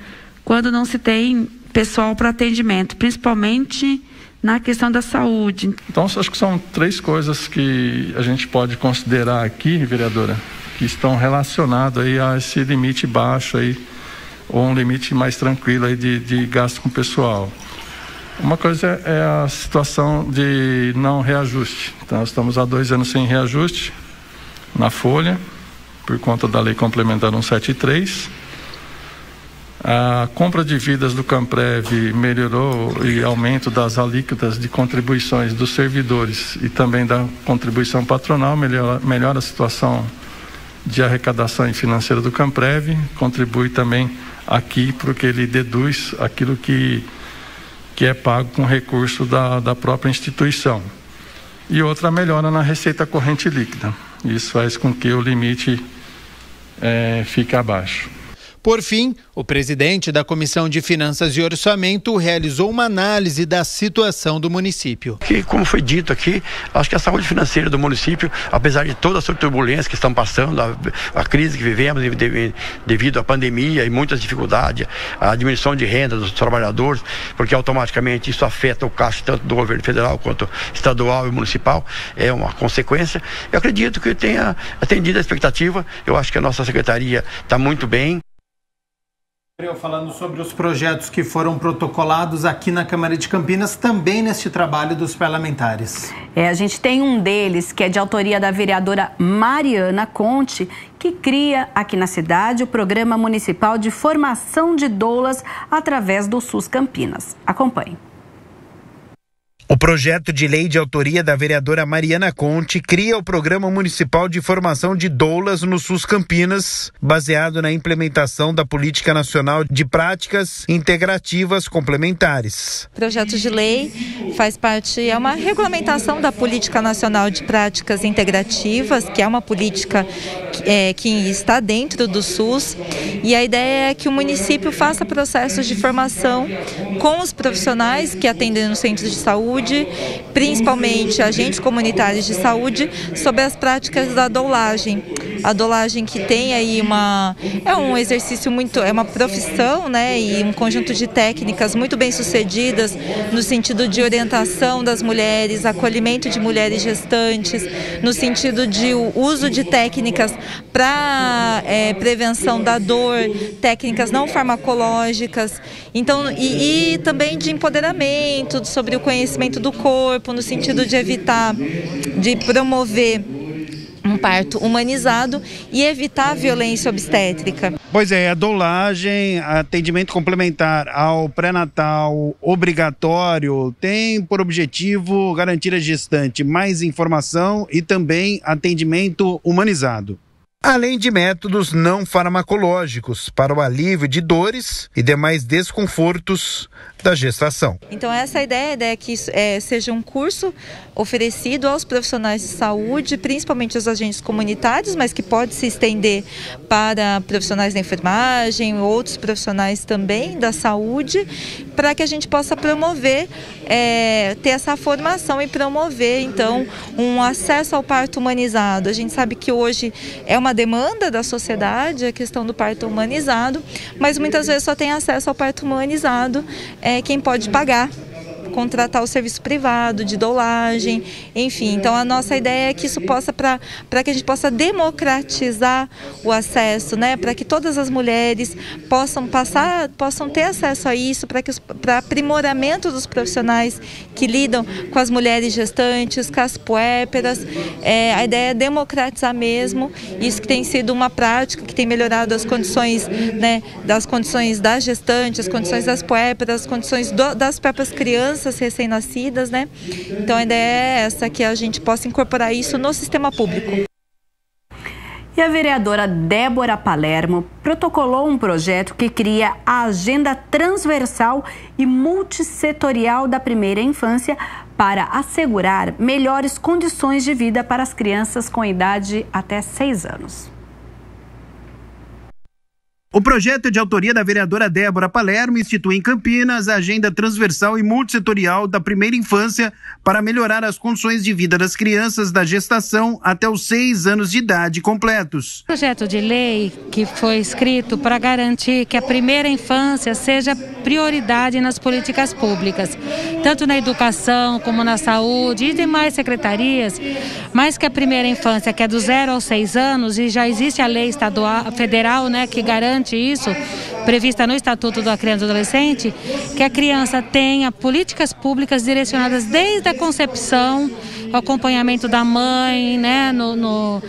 quando não se tem pessoal para atendimento, principalmente na questão da saúde. Então, acho que são 3 coisas que a gente pode considerar aqui, vereadora, que estão relacionadas aí a esse limite baixo aí, ou um limite mais tranquilo aí de gasto com o pessoal. Uma coisa é a situação de não reajuste. Então, nós estamos há 2 anos sem reajuste na folha, por conta da Lei Complementar 173. A compra de vidas do Camprev melhorou e aumento das alíquotas de contribuições dos servidores e também da contribuição patronal melhora a situação de arrecadação financeira do Camprev, contribui também aqui porque ele deduz aquilo que é pago com recurso da própria instituição. E outra melhora na receita corrente líquida. Isso faz com que o limite fique abaixo. Por fim, o presidente da Comissão de Finanças e Orçamento realizou uma análise da situação do município. Como foi dito aqui, acho que a saúde financeira do município, apesar de toda essa turbulência que estamos passando, a crise que vivemos devido à pandemia e muitas dificuldades, a diminuição de renda dos trabalhadores, porque automaticamente isso afeta o caixa tanto do governo federal quanto estadual e municipal, é uma consequência. Eu acredito que tenha atendido a expectativa, eu acho que a nossa secretaria está muito bem. Falando sobre os projetos que foram protocolados aqui na Câmara de Campinas, também neste trabalho dos parlamentares. A gente tem um deles que é de autoria da vereadora Mariana Conte, que cria aqui na cidade o Programa Municipal de Formação de Doulas através do SUS Campinas. Acompanhe. O projeto de lei de autoria da vereadora Mariana Conte cria o Programa Municipal de Formação de Doulas no SUS Campinas, baseado na implementação da Política Nacional de Práticas Integrativas Complementares. O projeto de lei faz parte, é uma regulamentação da Política Nacional de Práticas Integrativas, que é uma política que está dentro do SUS, e a ideia é que o município faça processos de formação com os profissionais que atendem no centro de saúde, principalmente agentes comunitários de saúde, sobre as práticas da doulagem. A doulagem que tem aí é um exercício é uma profissão, né, e um conjunto de técnicas muito bem sucedidas no sentido de orientação das mulheres, acolhimento de mulheres gestantes, no sentido de uso de técnicas para prevenção da dor, técnicas não farmacológicas, então, e também de empoderamento sobre o conhecimento do corpo, no sentido de evitar, de promover um parto humanizado e evitar a violência obstétrica. Pois é, a doulagem, atendimento complementar ao pré-natal obrigatório tem por objetivo garantir à gestante mais informação e também atendimento humanizado, além de métodos não farmacológicos para o alívio de dores e demais desconfortos da gestação. Então essa ideia é que seja um curso oferecido aos profissionais de saúde, principalmente aos agentes comunitários, mas que pode se estender para profissionais da enfermagem, outros profissionais também da saúde, para que a gente possa promover, ter essa formação e promover, então, um acesso ao parto humanizado. A gente sabe que hoje é uma demanda da sociedade, a questão do parto humanizado, mas muitas vezes só tem acesso ao parto humanizado quem pode pagar, contratar o serviço privado de doulagem, enfim. Então a nossa ideia é que isso possa, para que a gente possa democratizar o acesso, né, para que todas as mulheres possam ter acesso a isso, para aprimoramento dos profissionais que lidam com as mulheres gestantes, com as puérperas. A ideia é democratizar mesmo, isso que tem sido uma prática que tem melhorado as condições, né, das condições das gestantes, as condições das puérperas, as condições das próprias crianças recém-nascidas, né? Então a ideia é essa, que a gente possa incorporar isso no sistema público. E a vereadora Débora Palermo protocolou um projeto que cria a agenda transversal e multissetorial da primeira infância para assegurar melhores condições de vida para as crianças com idade até 6 anos. O projeto é de autoria da vereadora Débora Palermo institui em Campinas a agenda transversal e multissetorial da primeira infância para melhorar as condições de vida das crianças da gestação até os 6 anos de idade completos. Projeto de lei que foi escrito para garantir que a primeira infância seja prioridade nas políticas públicas, tanto na educação como na saúde e demais secretarias, mas que a primeira infância, que é do 0 aos 6 anos, e já existe a lei estadual, federal, né, que garante isso, prevista no Estatuto da Criança e do Adolescente, que a criança tenha políticas públicas direcionadas desde a concepção, o acompanhamento da mãe, né, no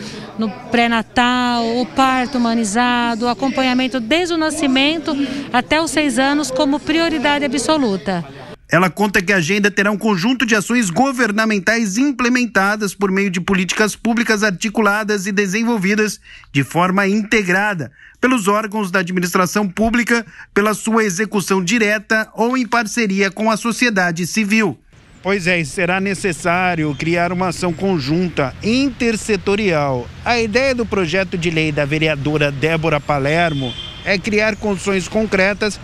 pré-natal, o parto humanizado, o acompanhamento desde o nascimento até os 6 anos como prioridade absoluta. Ela conta que a agenda terá um conjunto de ações governamentais implementadas por meio de políticas públicas articuladas e desenvolvidas de forma integrada pelos órgãos da administração pública, pela sua execução direta ou em parceria com a sociedade civil. Pois é, será necessário criar uma ação conjunta, intersetorial. A ideia do projeto de lei da vereadora Débora Palermo é criar condições concretas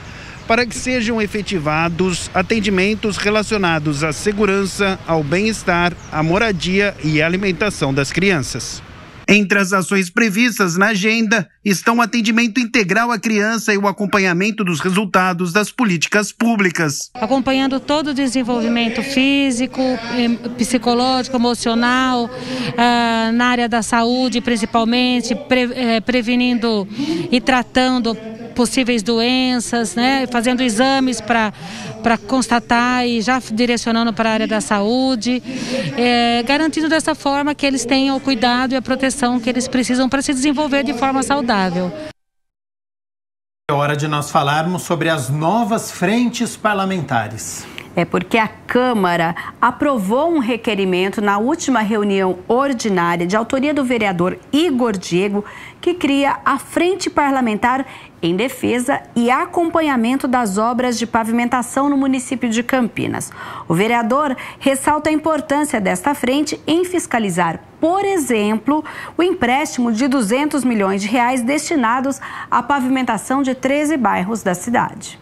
para que sejam efetivados atendimentos relacionados à segurança, ao bem-estar, à moradia e à alimentação das crianças. Entre as ações previstas na agenda estão o atendimento integral à criança e o acompanhamento dos resultados das políticas públicas. Acompanhando todo o desenvolvimento físico, psicológico, emocional, na área da saúde principalmente, prevenindo e tratando possíveis doenças, né, fazendo exames para constatar e já direcionando para a área da saúde, garantindo dessa forma que eles tenham o cuidado e a proteção que eles precisam para se desenvolver de forma saudável. É hora de nós falarmos sobre as novas frentes parlamentares. É porque a Câmara aprovou um requerimento na última reunião ordinária de autoria do vereador Igor Diego, que cria a Frente Parlamentar em defesa e acompanhamento das obras de pavimentação no município de Campinas. O vereador ressalta a importância desta frente em fiscalizar, por exemplo, o empréstimo de R$200 milhões destinados à pavimentação de 13 bairros da cidade.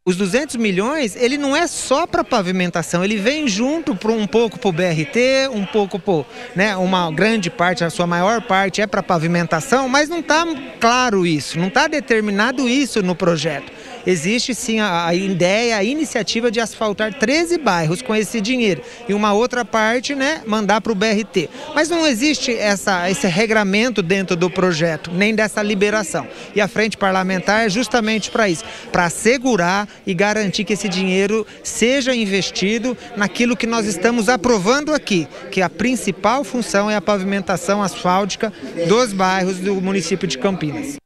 Os 200 milhões, ele não é só para pavimentação, ele vem junto um pouco para o BRT, um pouco para, né, uma grande parte, a sua maior parte é para pavimentação, mas não está claro isso, não está determinado isso no projeto. Existe sim a ideia, a iniciativa de asfaltar 13 bairros com esse dinheiro e uma outra parte, né, mandar para o BRT. Mas não existe esse regramento dentro do projeto, nem dessa liberação. E a Frente Parlamentar é justamente para isso, para assegurar e garantir que esse dinheiro seja investido naquilo que nós estamos aprovando aqui, que a principal função é a pavimentação asfáltica dos bairros do município de Campinas.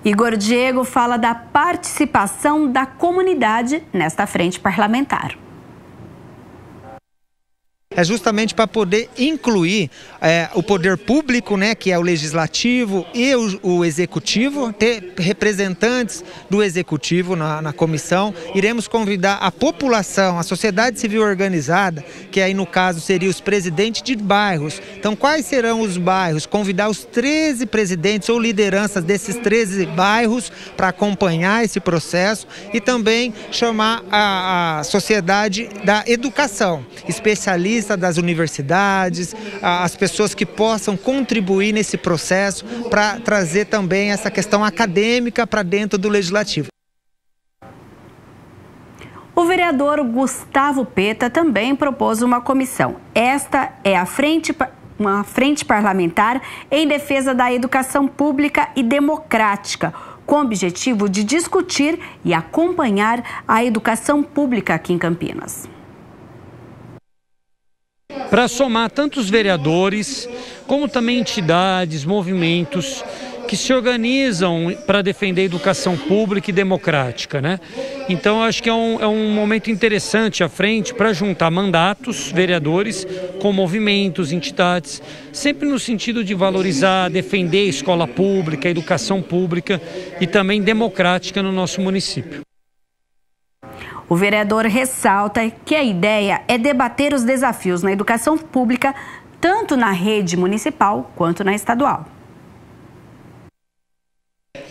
Igor Diego fala da participação da comunidade nesta frente parlamentar. É justamente para poder incluir o poder público, né, que é o legislativo e o executivo, ter representantes do executivo na comissão. Iremos convidar a população, a sociedade civil organizada, que aí no caso seriam os presidentes de bairros. Então quais serão os bairros? Convidar os 13 presidentes ou lideranças desses 13 bairros para acompanhar esse processo e também chamar a sociedade da educação, especialistas das universidades, as pessoas que possam contribuir nesse processo para trazer também essa questão acadêmica para dentro do legislativo. O vereador Gustavo Peta também propôs uma comissão. Esta é uma frente parlamentar em defesa da educação pública e democrática, com o objetivo de discutir e acompanhar a educação pública aqui em Campinas. Para somar tanto os vereadores, como também entidades, movimentos que que se organizam para defender a educação pública e democrática, né? Então, acho que é um momento interessante à frente para juntar mandatos, vereadores, com movimentos, entidades, sempre no sentido de valorizar, defender a escola pública, a educação pública e também democrática no nosso município. O vereador ressalta que a ideia é debater os desafios na educação pública, tanto na rede municipal quanto na estadual.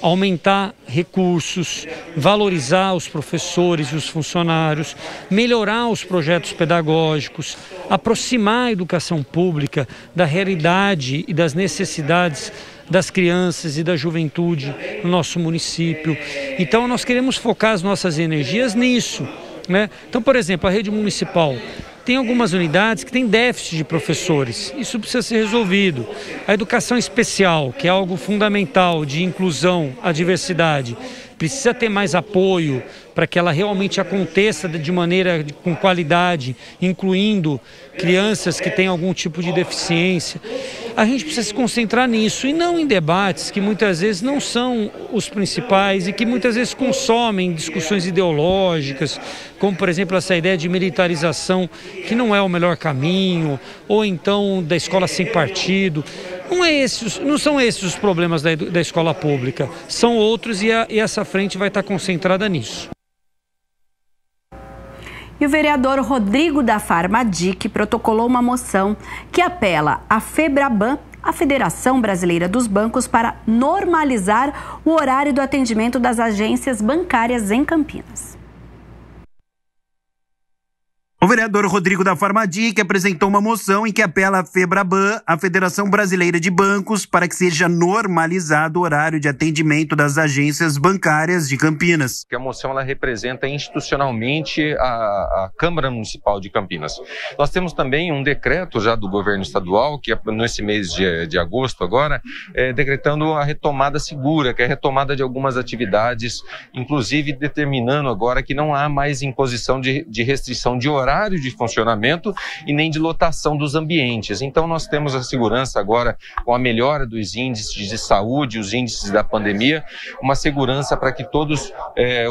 Aumentar recursos, valorizar os professores e os funcionários, melhorar os projetos pedagógicos, aproximar a educação pública da realidade e das necessidades das crianças e da juventude no nosso município. Então, nós queremos focar as nossas energias nisso, né? Então, por exemplo, a rede municipal tem algumas unidades que têm déficit de professores. Isso precisa ser resolvido. A educação especial, que é algo fundamental de inclusão à diversidade, precisa ter mais apoio para que ela realmente aconteça de maneira com qualidade, incluindo crianças que têm algum tipo de deficiência. A gente precisa se concentrar nisso e não em debates que muitas vezes não são os principais e que muitas vezes consomem discussões ideológicas, como por exemplo essa ideia de militarização, que não é o melhor caminho, ou então da escola sem partido. Não são esses os problemas da escola pública, são outros e essa frente vai estar concentrada nisso. E o vereador Rodrigo da Farmadic protocolou uma moção que apela à FEBRABAN, a Federação Brasileira dos Bancos, para normalizar o horário do atendimento das agências bancárias em Campinas. O vereador Rodrigo da Farmadic apresentou uma moção em que apela à FEBRABAN, a Federação Brasileira de Bancos, para que seja normalizado o horário de atendimento das agências bancárias de Campinas. A moção ela representa institucionalmente a Câmara Municipal de Campinas. Nós temos também um decreto já do governo estadual, que nesse mês de agosto agora, decretando a retomada segura, que é a retomada de algumas atividades, inclusive determinando agora que não há mais imposição de restrição de horário de funcionamento e nem de lotação dos ambientes. Então nós temos a segurança agora, com a melhora dos índices de saúde, os índices da pandemia, uma segurança para que todos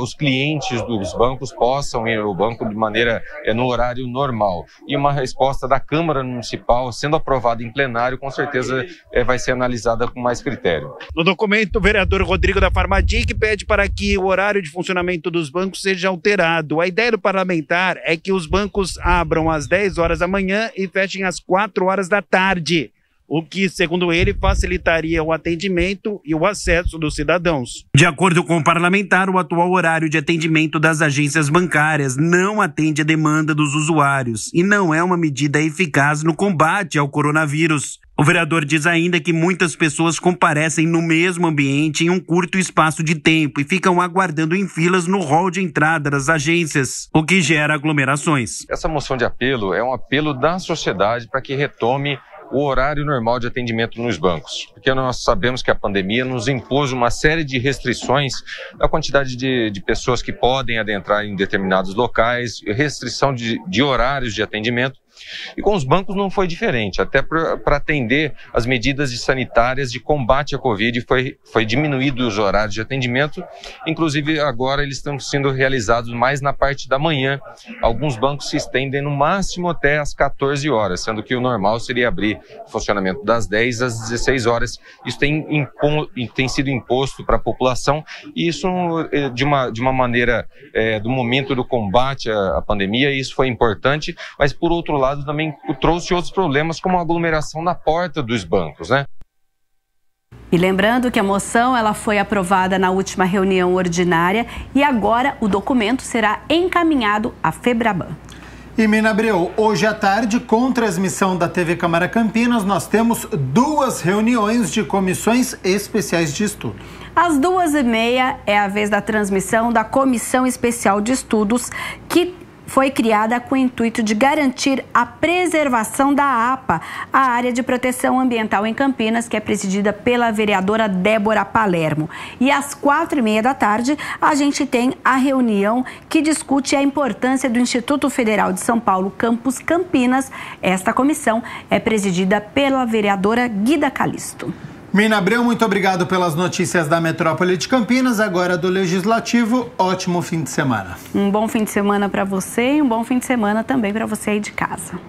os clientes dos bancos possam ir ao banco de maneira no horário normal. E uma resposta da Câmara Municipal, sendo aprovada em plenário, com certeza vai ser analisada com mais critério. No documento, o vereador Rodrigo da Farmadic pede para que o horário de funcionamento dos bancos seja alterado. A ideia do parlamentar é que os bancos abram às 10 horas da manhã e fechem às 4 horas da tarde, o que, segundo ele, facilitaria o atendimento e o acesso dos cidadãos. De acordo com o parlamentar, o atual horário de atendimento das agências bancárias não atende a demanda dos usuários e não é uma medida eficaz no combate ao coronavírus. O vereador diz ainda que muitas pessoas comparecem no mesmo ambiente em um curto espaço de tempo e ficam aguardando em filas no hall de entrada das agências, o que gera aglomerações. Essa moção de apelo é um apelo da sociedade para que retome o horário normal de atendimento nos bancos, porque nós sabemos que a pandemia nos impôs uma série de restrições da quantidade de pessoas que podem adentrar em determinados locais, restrição de horários de atendimento. E com os bancos não foi diferente, até para atender as medidas sanitárias de combate à Covid foi diminuído os horários de atendimento, inclusive agora eles estão sendo realizados mais na parte da manhã. Alguns bancos se estendem no máximo até às 14 horas, sendo que o normal seria abrir funcionamento das 10 às 16 horas. Isso tem sido imposto para a população e isso de uma maneira do momento do combate à pandemia, isso foi importante, mas por outro lado também trouxe outros problemas, como a aglomeração na porta dos bancos, né? E lembrando que a moção ela foi aprovada na última reunião ordinária e agora o documento será encaminhado à FEBRABAN. E Mina Abreu, hoje à tarde, com transmissão da TV Câmara Campinas, nós temos 2 reuniões de comissões especiais de estudo. Às 2h30 é a vez da transmissão da Comissão Especial de Estudos, que foi criada com o intuito de garantir a preservação da APA, a Área de Proteção Ambiental em Campinas, que é presidida pela vereadora Débora Palermo. E às 4h30 da tarde, a gente tem a reunião que discute a importância do Instituto Federal de São Paulo, Campus Campinas. Esta comissão é presidida pela vereadora Guida Calisto. Mina Abreu, muito obrigado pelas notícias da Metrópole de Campinas, agora do Legislativo. Ótimo fim de semana. Um bom fim de semana para você e um bom fim de semana também para você aí de casa.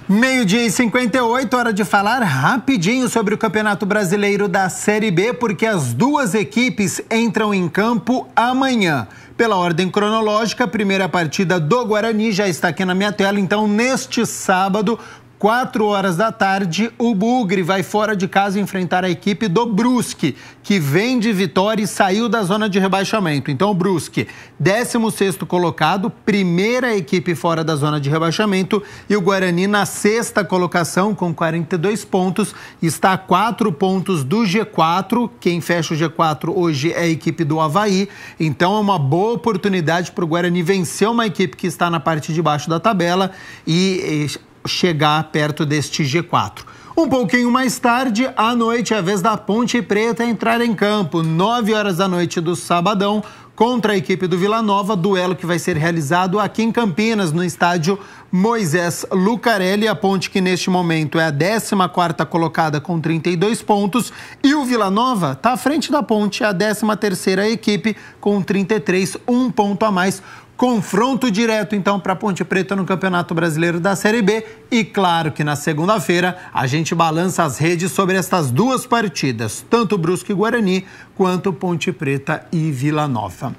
Meio-dia e 58, hora de falar rapidinho sobre o Campeonato Brasileiro da Série B, porque as duas equipes entram em campo amanhã. Pela ordem cronológica, a primeira partida do Guarani já está aqui na minha tela, então neste sábado, 4 horas da tarde, o Bugre vai fora de casa enfrentar a equipe do Brusque, que vem de vitória e saiu da zona de rebaixamento. Então o Brusque, 16º colocado, primeira equipe fora da zona de rebaixamento, e o Guarani na 6ª colocação com 42 pontos, está a 4 pontos do G4. Quem fecha o G4 hoje é a equipe do Avaí, então é uma boa oportunidade para o Guarani vencer uma equipe que está na parte de baixo da tabela e chegar perto deste G4. Um pouquinho mais tarde, à noite, é a vez da Ponte Preta entrar em campo, 9 horas da noite do sabadão, contra a equipe do Vila Nova, duelo que vai ser realizado aqui em Campinas, no estádio Moisés Lucarelli. A Ponte, que neste momento é a 14ª colocada com 32 pontos, e o Vila Nova está à frente da Ponte, a 13ª equipe com 33, um ponto a mais. Confronto direto, então, para a Ponte Preta no Campeonato Brasileiro da Série B. E claro que na segunda-feira a gente balança as redes sobre estas duas partidas, tanto Brusque e Guarani, quanto Ponte Preta e Vila Nova.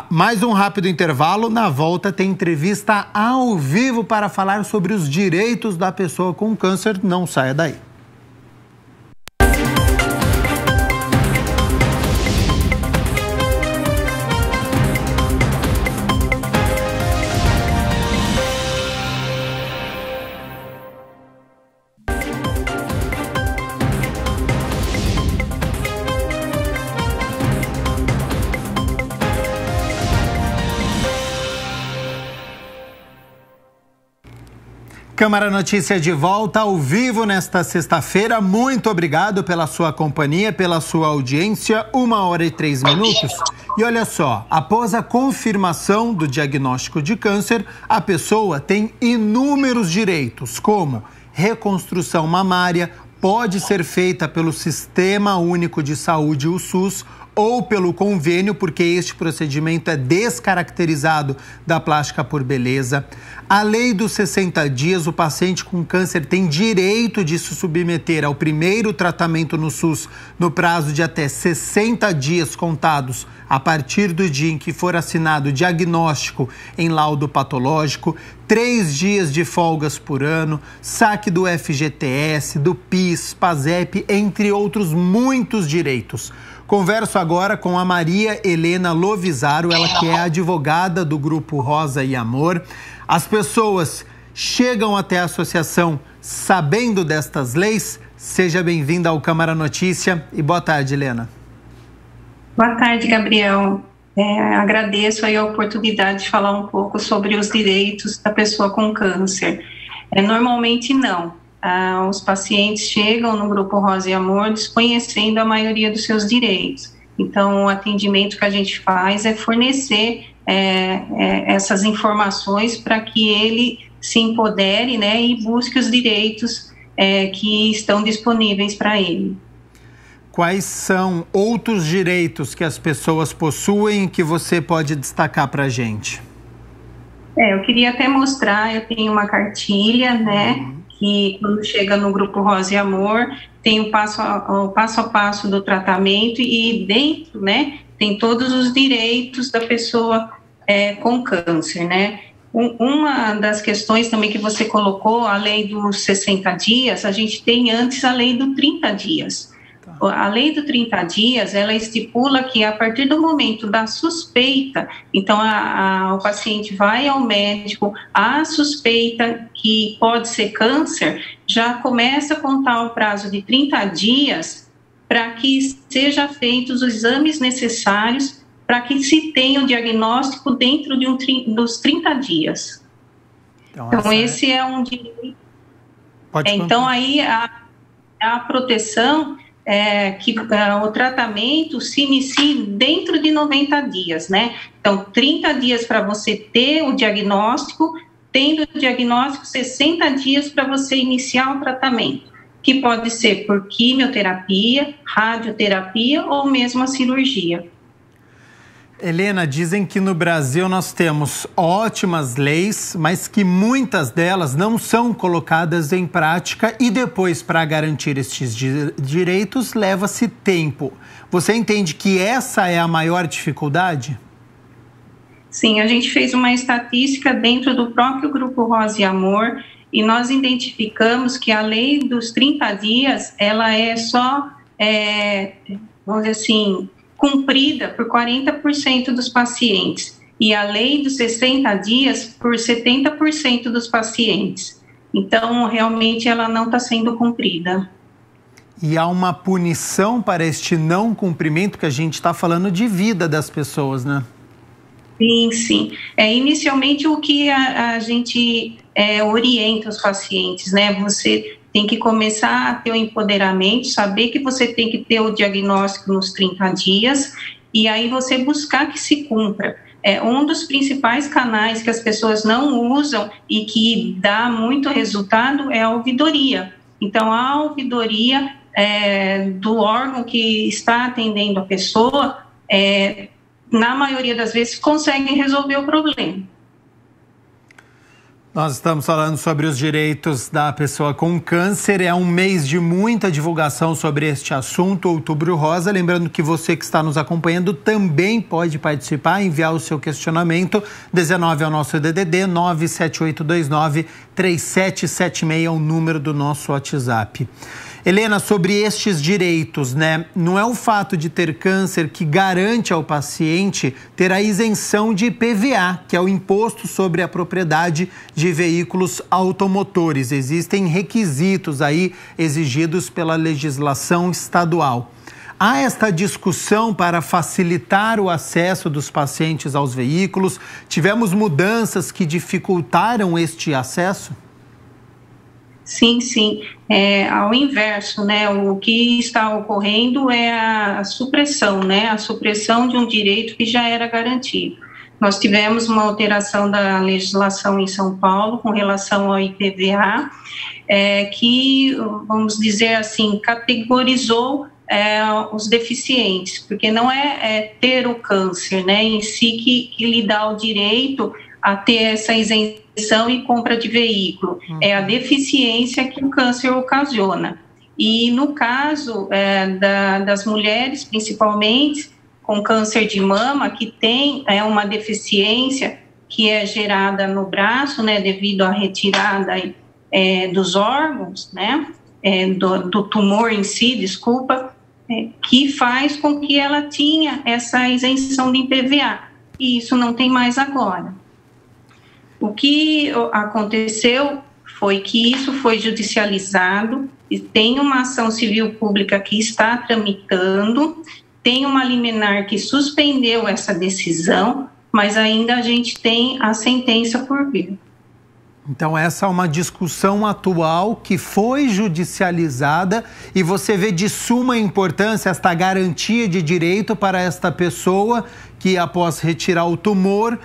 Mais um rápido intervalo. Na volta tem entrevista ao vivo para falar sobre os direitos da pessoa com câncer. Não saia daí. Câmara Notícia de volta ao vivo nesta sexta-feira. Muito obrigado pela sua companhia, pela sua audiência. 1h03. E olha só, após a confirmação do diagnóstico de câncer, a pessoa tem inúmeros direitos, como reconstrução mamária, pode ser feita pelo Sistema Único de Saúde, o SUS, ou pelo convênio, porque este procedimento é descaracterizado da plástica por beleza. A lei dos 60 dias, o paciente com câncer tem direito de se submeter ao primeiro tratamento no SUS no prazo de até 60 dias contados a partir do dia em que for assinado o diagnóstico em laudo patológico, 3 dias de folgas por ano, saque do FGTS, do PIS, PASEP, entre outros muitos direitos. Converso agora com a Maria Helena Lovisaro, ela que é advogada do Grupo Rosa e Amor. As pessoas chegam até a associação sabendo destas leis? Seja bem-vinda ao Câmara Notícia e boa tarde, Helena. Boa tarde, Gabriel. Agradeço aí a oportunidade de falar um pouco sobre os direitos da pessoa com câncer. Normalmente não. Os pacientes chegam no Grupo Rosa e Amor desconhecendo a maioria dos seus direitos. Então, o atendimento que a gente faz é fornecer essas informações para que ele se empodere, né, e busque os direitos que estão disponíveis para ele. Quais são outros direitos que as pessoas possuem que você pode destacar para a gente? Eu queria até mostrar, eu tenho uma cartilha, né, que quando chega no Grupo Rosa e Amor, tem o passo a passo do tratamento e dentro, né, tem todos os direitos da pessoa com câncer, né. Uma das questões também que você colocou, a lei dos 60 dias, a gente tem antes a lei do 30 dias. A lei do 30 dias, ela estipula que a partir do momento da suspeita, então o paciente vai ao médico, a suspeita que pode ser câncer, já começa a contar o prazo de 30 dias para que sejam feitos os exames necessários para que se tenha o diagnóstico dentro dos 30 dias. Então esse é um direito. Então aí a proteção que o tratamento se inicie dentro de 90 dias, né? Então, 30 dias para você ter o diagnóstico, tendo o diagnóstico, 60 dias para você iniciar o tratamento, que pode ser por quimioterapia, radioterapia ou mesmo a cirurgia. Helena, dizem que no Brasil nós temos ótimas leis, mas que muitas delas não são colocadas em prática e depois, para garantir estes direitos, leva-se tempo. Você entende que essa é a maior dificuldade? Sim, a gente fez uma estatística dentro do próprio Grupo Rosa e Amor e nós identificamos que a lei dos 30 dias, ela é só, vamos dizer assim, cumprida por 40% dos pacientes e a lei dos 60 dias por 70% dos pacientes. Então, realmente, ela não está sendo cumprida. E há uma punição para este não cumprimento, que a gente está falando de vida das pessoas, né? Sim, sim. Inicialmente, o que a gente orienta os pacientes, né? Você tem que começar a ter o empoderamento, saber que você tem que ter o diagnóstico nos 30 dias e aí você buscar que se cumpra. Um dos principais canais que as pessoas não usam e que dá muito resultado é a ouvidoria. Então, a ouvidoria do órgão que está atendendo a pessoa, na maioria das vezes, consegue resolver o problema. Nós estamos falando sobre os direitos da pessoa com câncer. É um mês de muita divulgação sobre este assunto, Outubro Rosa. Lembrando que você que está nos acompanhando também pode participar, enviar o seu questionamento. 19 é o nosso DDD, 97829-3776 é o número do nosso WhatsApp. Helena, sobre estes direitos, né? Não é o fato de ter câncer que garante ao paciente ter a isenção de IPVA, que é o Imposto sobre a Propriedade de Veículos Automotores. Existem requisitos aí exigidos pela legislação estadual. Há esta discussão para facilitar o acesso dos pacientes aos veículos? Tivemos mudanças que dificultaram este acesso? Sim, sim. Ao inverso, né? O que está ocorrendo é a supressão, né? A supressão de um direito que já era garantido. Nós tivemos uma alteração da legislação em São Paulo com relação ao IPVA, que, vamos dizer assim, categorizou os deficientes, porque não é ter o câncer, né? Em si que lhe dá o direito a ter essa isenção e compra de veículo. É a deficiência que o câncer ocasiona. E no caso das mulheres, principalmente, com câncer de mama, que tem uma deficiência que é gerada no braço, né, devido à retirada dos órgãos, né, do tumor em si, desculpa, que faz com que ela tinha essa isenção de IPVA. E isso não tem mais agora. O que aconteceu foi que isso foi judicializado e tem uma ação civil pública que está tramitando, tem uma liminar que suspendeu essa decisão, mas ainda a gente tem a sentença por vir. Então essa é uma discussão atual que foi judicializada e você vê de suma importância esta garantia de direito para esta pessoa que, após retirar o tumor,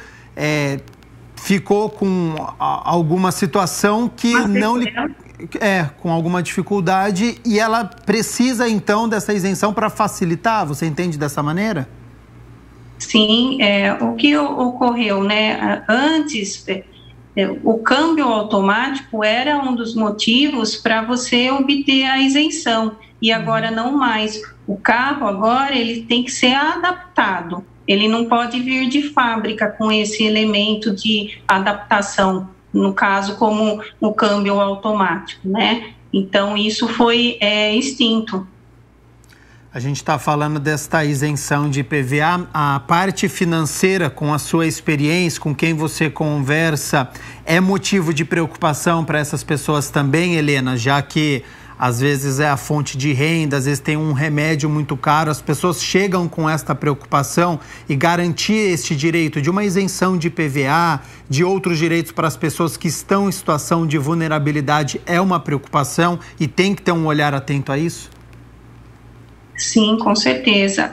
ficou com alguma situação que não lhe... com alguma dificuldade e ela precisa, então, dessa isenção para facilitar? Você entende dessa maneira? Sim, o que ocorreu, né? Antes, o câmbio automático era um dos motivos para você obter a isenção e agora não mais. O carro agora ele tem que ser adaptado. Ele não pode vir de fábrica com esse elemento de adaptação, no caso, como o câmbio automático, né? Então, isso foi extinto. A gente está falando desta isenção de IPVA. A parte financeira, com a sua experiência, com quem você conversa, é motivo de preocupação para essas pessoas também, Helena? Já que às vezes é a fonte de renda, às vezes tem um remédio muito caro, as pessoas chegam com esta preocupação e garantir este direito de uma isenção de IPVA, de outros direitos para as pessoas que estão em situação de vulnerabilidade é uma preocupação e tem que ter um olhar atento a isso? Sim, com certeza.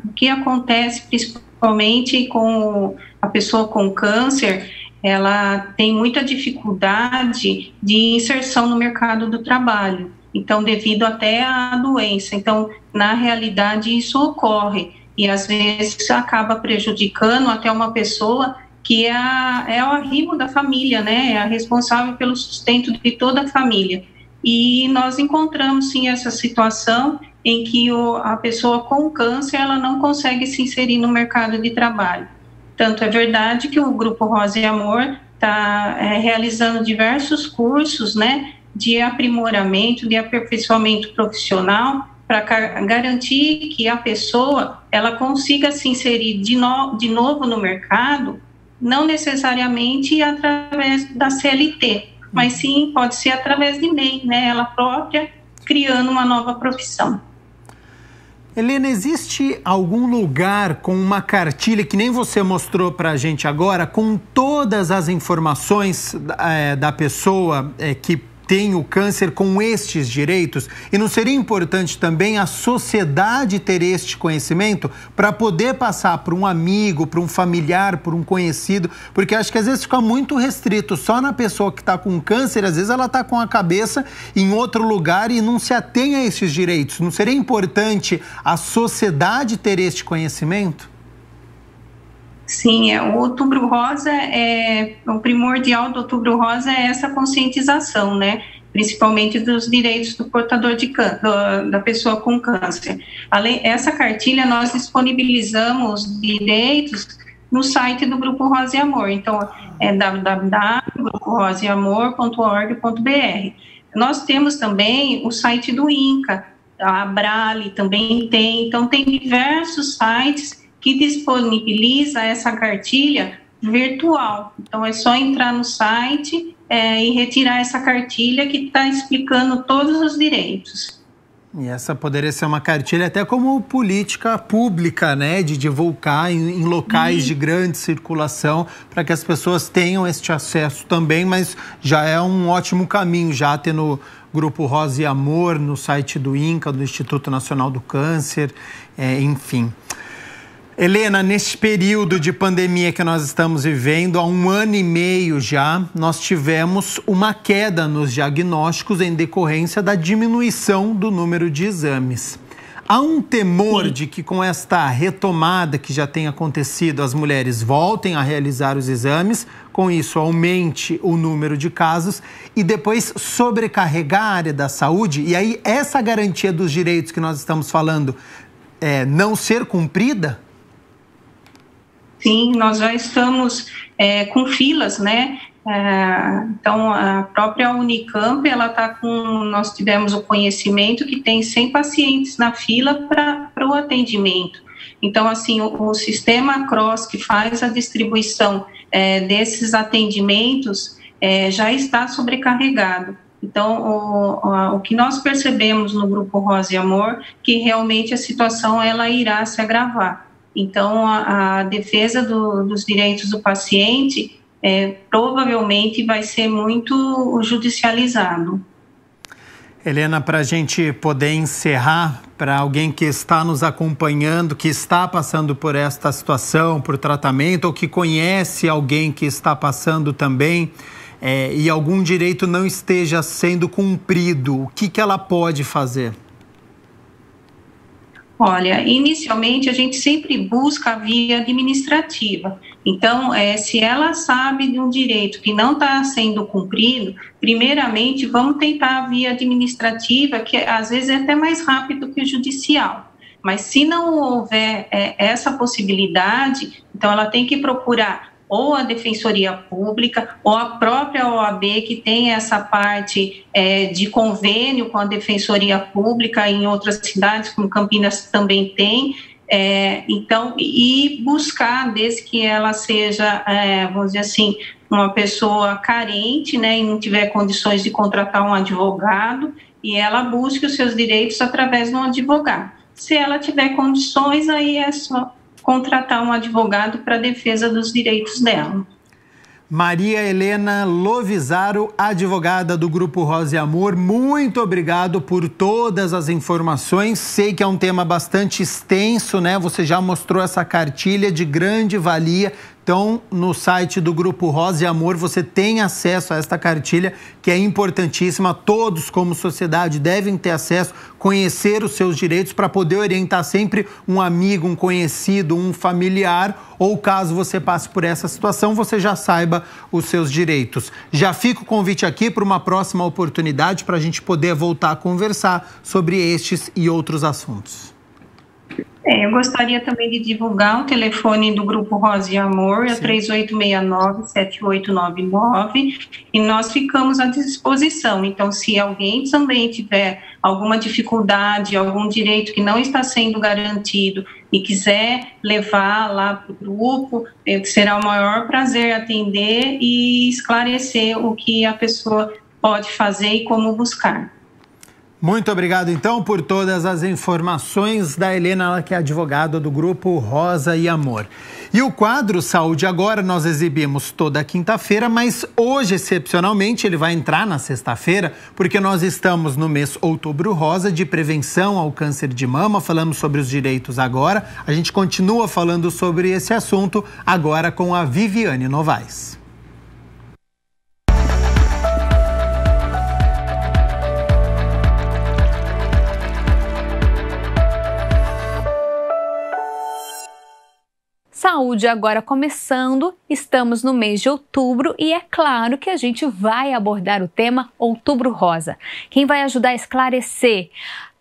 O que acontece principalmente com a pessoa com câncer, ela tem muita dificuldade de inserção no mercado do trabalho. Então, devido até à doença. Então, na realidade, isso ocorre. E, às vezes, acaba prejudicando até uma pessoa que é o arrimo da família, né? É a responsável pelo sustento de toda a família. E nós encontramos, sim, essa situação em que a pessoa com câncer, ela não consegue se inserir no mercado de trabalho. Tanto é verdade que o Grupo Rosa e Amor está realizando diversos cursos, né, de aprimoramento, de aperfeiçoamento profissional, para garantir que a pessoa ela consiga se inserir de novo no mercado, não necessariamente através da CLT, mas sim pode ser através de MEI, né, ela própria criando uma nova profissão. Helena, existe algum lugar com uma cartilha, que nem você mostrou para a gente agora, com todas as informações da pessoa que tem o câncer com estes direitos? E não seria importante também a sociedade ter este conhecimento para poder passar para um amigo, para um familiar, para um conhecido? Porque acho que às vezes fica muito restrito só na pessoa que está com câncer, às vezes ela está com a cabeça em outro lugar e não se atém a esses direitos. Não seria importante a sociedade ter este conhecimento? Sim, o Outubro Rosa o primordial do Outubro Rosa é essa conscientização, né? Principalmente dos direitos do portador de da pessoa com câncer. Essa cartilha nós disponibilizamos direitos no site do Grupo Rosa e Amor. Então é www.gruporrosaeamor.org.br. Nós temos também o site do INCA, a Abrale também tem. Então tem diversos sites que disponibiliza essa cartilha virtual. Então, é só entrar no site e retirar essa cartilha que está explicando todos os direitos. E essa poderia ser uma cartilha até como política pública, né? De divulgar em locais de grande circulação para que as pessoas tenham este acesso também, mas já é um ótimo caminho, já ter no Grupo Rosa e Amor, no site do INCA, do Instituto Nacional do Câncer, enfim. Helena, neste período de pandemia que nós estamos vivendo, há 1 ano e meio já, nós tivemos uma queda nos diagnósticos em decorrência da diminuição do número de exames. Há um temor de que com esta retomada que já tem acontecido, as mulheres voltem a realizar os exames, com isso aumente o número de casos e depois sobrecarregar a área da saúde, e aí essa garantia dos direitos que nós estamos falando não ser cumprida? Sim, nós já estamos com filas, né? Então, a própria Unicamp, nós tivemos o conhecimento que tem 100 pacientes na fila para o atendimento. Então, assim, o sistema CROSS, que faz a distribuição desses atendimentos, já está sobrecarregado. Então, o que nós percebemos no Grupo Rosa e Amor, que realmente a situação ela irá se agravar. Então, a defesa dos direitos do paciente provavelmente vai ser muito judicializado. Helena, para a gente poder encerrar, para alguém que está nos acompanhando, que está passando por esta situação, por tratamento, ou que conhece alguém que está passando também, e algum direito não esteja sendo cumprido, o que ela pode fazer? Olha, inicialmente a gente sempre busca a via administrativa. Então, se ela sabe de um direito que não está sendo cumprido, primeiramente vamos tentar a via administrativa, que às vezes é até mais rápido que o judicial. Mas se não houver essa possibilidade, então ela tem que procurar ou a Defensoria Pública, ou a própria OAB, que tem essa parte de convênio com a Defensoria Pública, em outras cidades, como Campinas também tem, então, e buscar, desde que ela seja, vamos dizer assim, uma pessoa carente, né, e não tiver condições de contratar um advogado, e ela busque os seus direitos através de um advogado. Se ela tiver condições, aí é só contratar um advogado para a defesa dos direitos dela. Maria Helena Lovisaro, advogada do Grupo Rosa e Amor, muito obrigado por todas as informações. Sei que é um tema bastante extenso, né? Você já mostrou essa cartilha de grande valia. Então, no site do Grupo Rosa e Amor, você tem acesso a esta cartilha, que é importantíssima. Todos, como sociedade, devem ter acesso, conhecer os seus direitos para poder orientar sempre um amigo, um conhecido, um familiar, ou caso você passe por essa situação, você já saiba os seus direitos. Já fica o convite aqui para uma próxima oportunidade para a gente poder voltar a conversar sobre estes e outros assuntos. Eu gostaria também de divulgar o telefone do Grupo Rosa e Amor, é 3869-7899, e nós ficamos à disposição. Então, se alguém também tiver alguma dificuldade, algum direito que não está sendo garantido e quiser levar lá para o grupo, será o maior prazer atender e esclarecer o que a pessoa pode fazer e como buscar. Muito obrigado, então, por todas as informações da Helena, ela que é advogada do Grupo Rosa e Amor. E o quadro Saúde Agora nós exibimos toda quinta-feira, mas hoje, excepcionalmente, ele vai entrar na sexta-feira, porque nós estamos no mês Outubro Rosa de prevenção ao câncer de mama, falamos sobre os direitos agora. A gente continua falando sobre esse assunto agora com a Viviane Novaes. Saúde agora começando, estamos no mês de outubro e é claro que a gente vai abordar o tema Outubro Rosa. Quem vai ajudar a esclarecer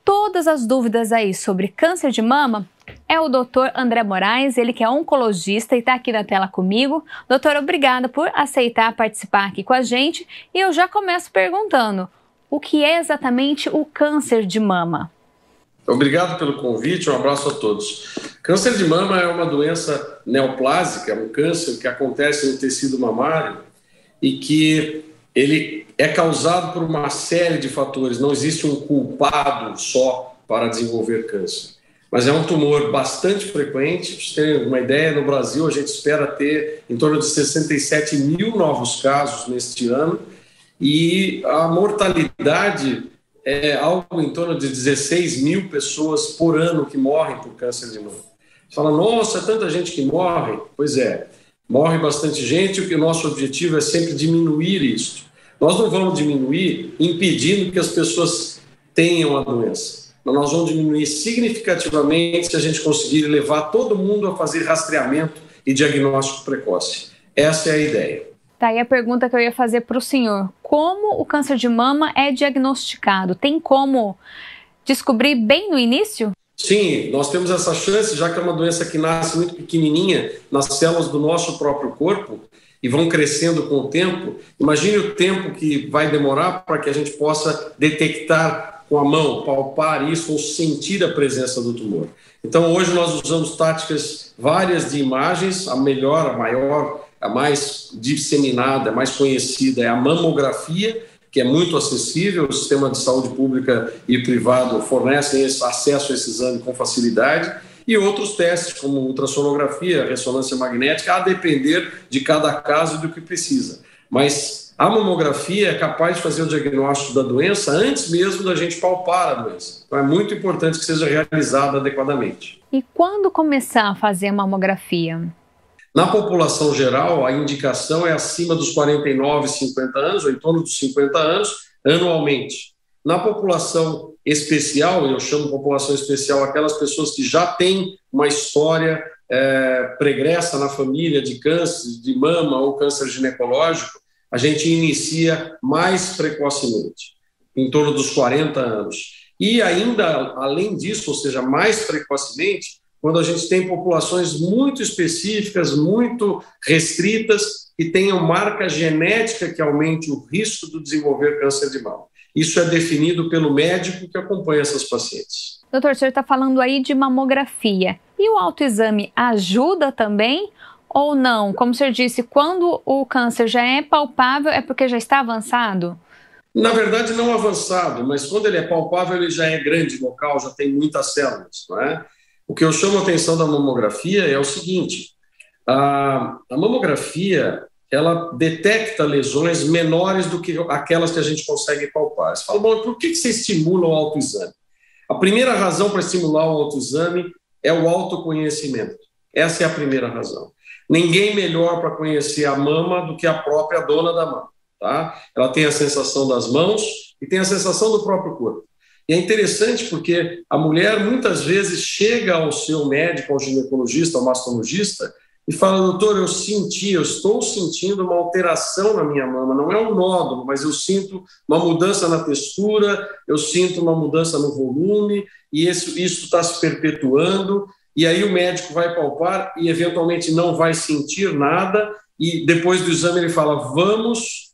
todas as dúvidas aí sobre câncer de mama é o Dr. André Moraes, ele que é oncologista e está aqui na tela comigo. Doutor, obrigada por aceitar participar aqui com a gente e eu já começo perguntando, o que é exatamente o câncer de mama? Obrigado pelo convite, um abraço a todos. Câncer de mama é uma doença neoplásica, um câncer que acontece no tecido mamário e que ele é causado por uma série de fatores, não existe um culpado só para desenvolver câncer. Mas é um tumor bastante frequente, para você ter uma ideia, no Brasil a gente espera ter em torno de 67 mil novos casos neste ano e a mortalidade é algo em torno de 16 mil pessoas por ano que morrem por câncer de mama. Você fala, nossa, é tanta gente que morre. Pois é, morre bastante gente e o nosso objetivo é sempre diminuir isso. Nós não vamos diminuir impedindo que as pessoas tenham a doença, mas nós vamos diminuir significativamente se a gente conseguir levar todo mundo a fazer rastreamento e diagnóstico precoce. Essa é a ideia. Tá aí a pergunta que eu ia fazer para o senhor. Como o câncer de mama é diagnosticado? Tem como descobrir bem no início? Sim, nós temos essa chance, já que é uma doença que nasce muito pequenininha nas células do nosso próprio corpo e vão crescendo com o tempo. Imagine o tempo que vai demorar para que a gente possa detectar com a mão, palpar isso ou sentir a presença do tumor. Então, hoje nós usamos táticas várias de imagens, a melhor, a maior, a mais disseminada, a mais conhecida é a mamografia, que é muito acessível, o sistema de saúde pública e privado fornecem acesso a esse exame com facilidade, e outros testes, como ultrassonografia, ressonância magnética, a depender de cada caso e do que precisa. Mas a mamografia é capaz de fazer o diagnóstico da doença antes mesmo da gente palpar a doença. Então é muito importante que seja realizada adequadamente. E quando começar a fazer a mamografia? Na população geral, a indicação é acima dos 49, 50 anos, ou em torno dos 50 anos, anualmente. Na população especial, eu chamo população especial aquelas pessoas que já têm uma história pregressa na família de câncer de mama ou câncer ginecológico, a gente inicia mais precocemente, em torno dos 40 anos. E ainda, além disso, ou seja, mais precocemente, quando a gente tem populações muito específicas, muito restritas, que tenham marca genética que aumente o risco de desenvolver câncer de mama. Isso é definido pelo médico que acompanha essas pacientes. Doutor, o senhor está falando aí de mamografia. E o autoexame ajuda também ou não? Como o senhor disse, quando o câncer já é palpável, é porque já está avançado? Na verdade, não avançado, mas quando ele é palpável, ele já é grande local, já tem muitas células, não é? O que eu chamo a atenção da mamografia é o seguinte, a mamografia, ela detecta lesões menores do que aquelas que a gente consegue palpar. Você fala, bom, por que você estimula o autoexame? A primeira razão para estimular o autoexame é o autoconhecimento. Essa é a primeira razão. Ninguém melhor para conhecer a mama do que a própria dona da mama. Tá? Ela tem a sensação das mãos e tem a sensação do próprio corpo. E é interessante porque a mulher muitas vezes chega ao seu médico, ao ginecologista, ao mastologista, e fala, doutor, eu estou sentindo uma alteração na minha mama, não é um nódulo, mas eu sinto uma mudança na textura, eu sinto uma mudança no volume, e isso está se perpetuando, e aí o médico vai palpar e eventualmente não vai sentir nada, e depois do exame ele fala, vamos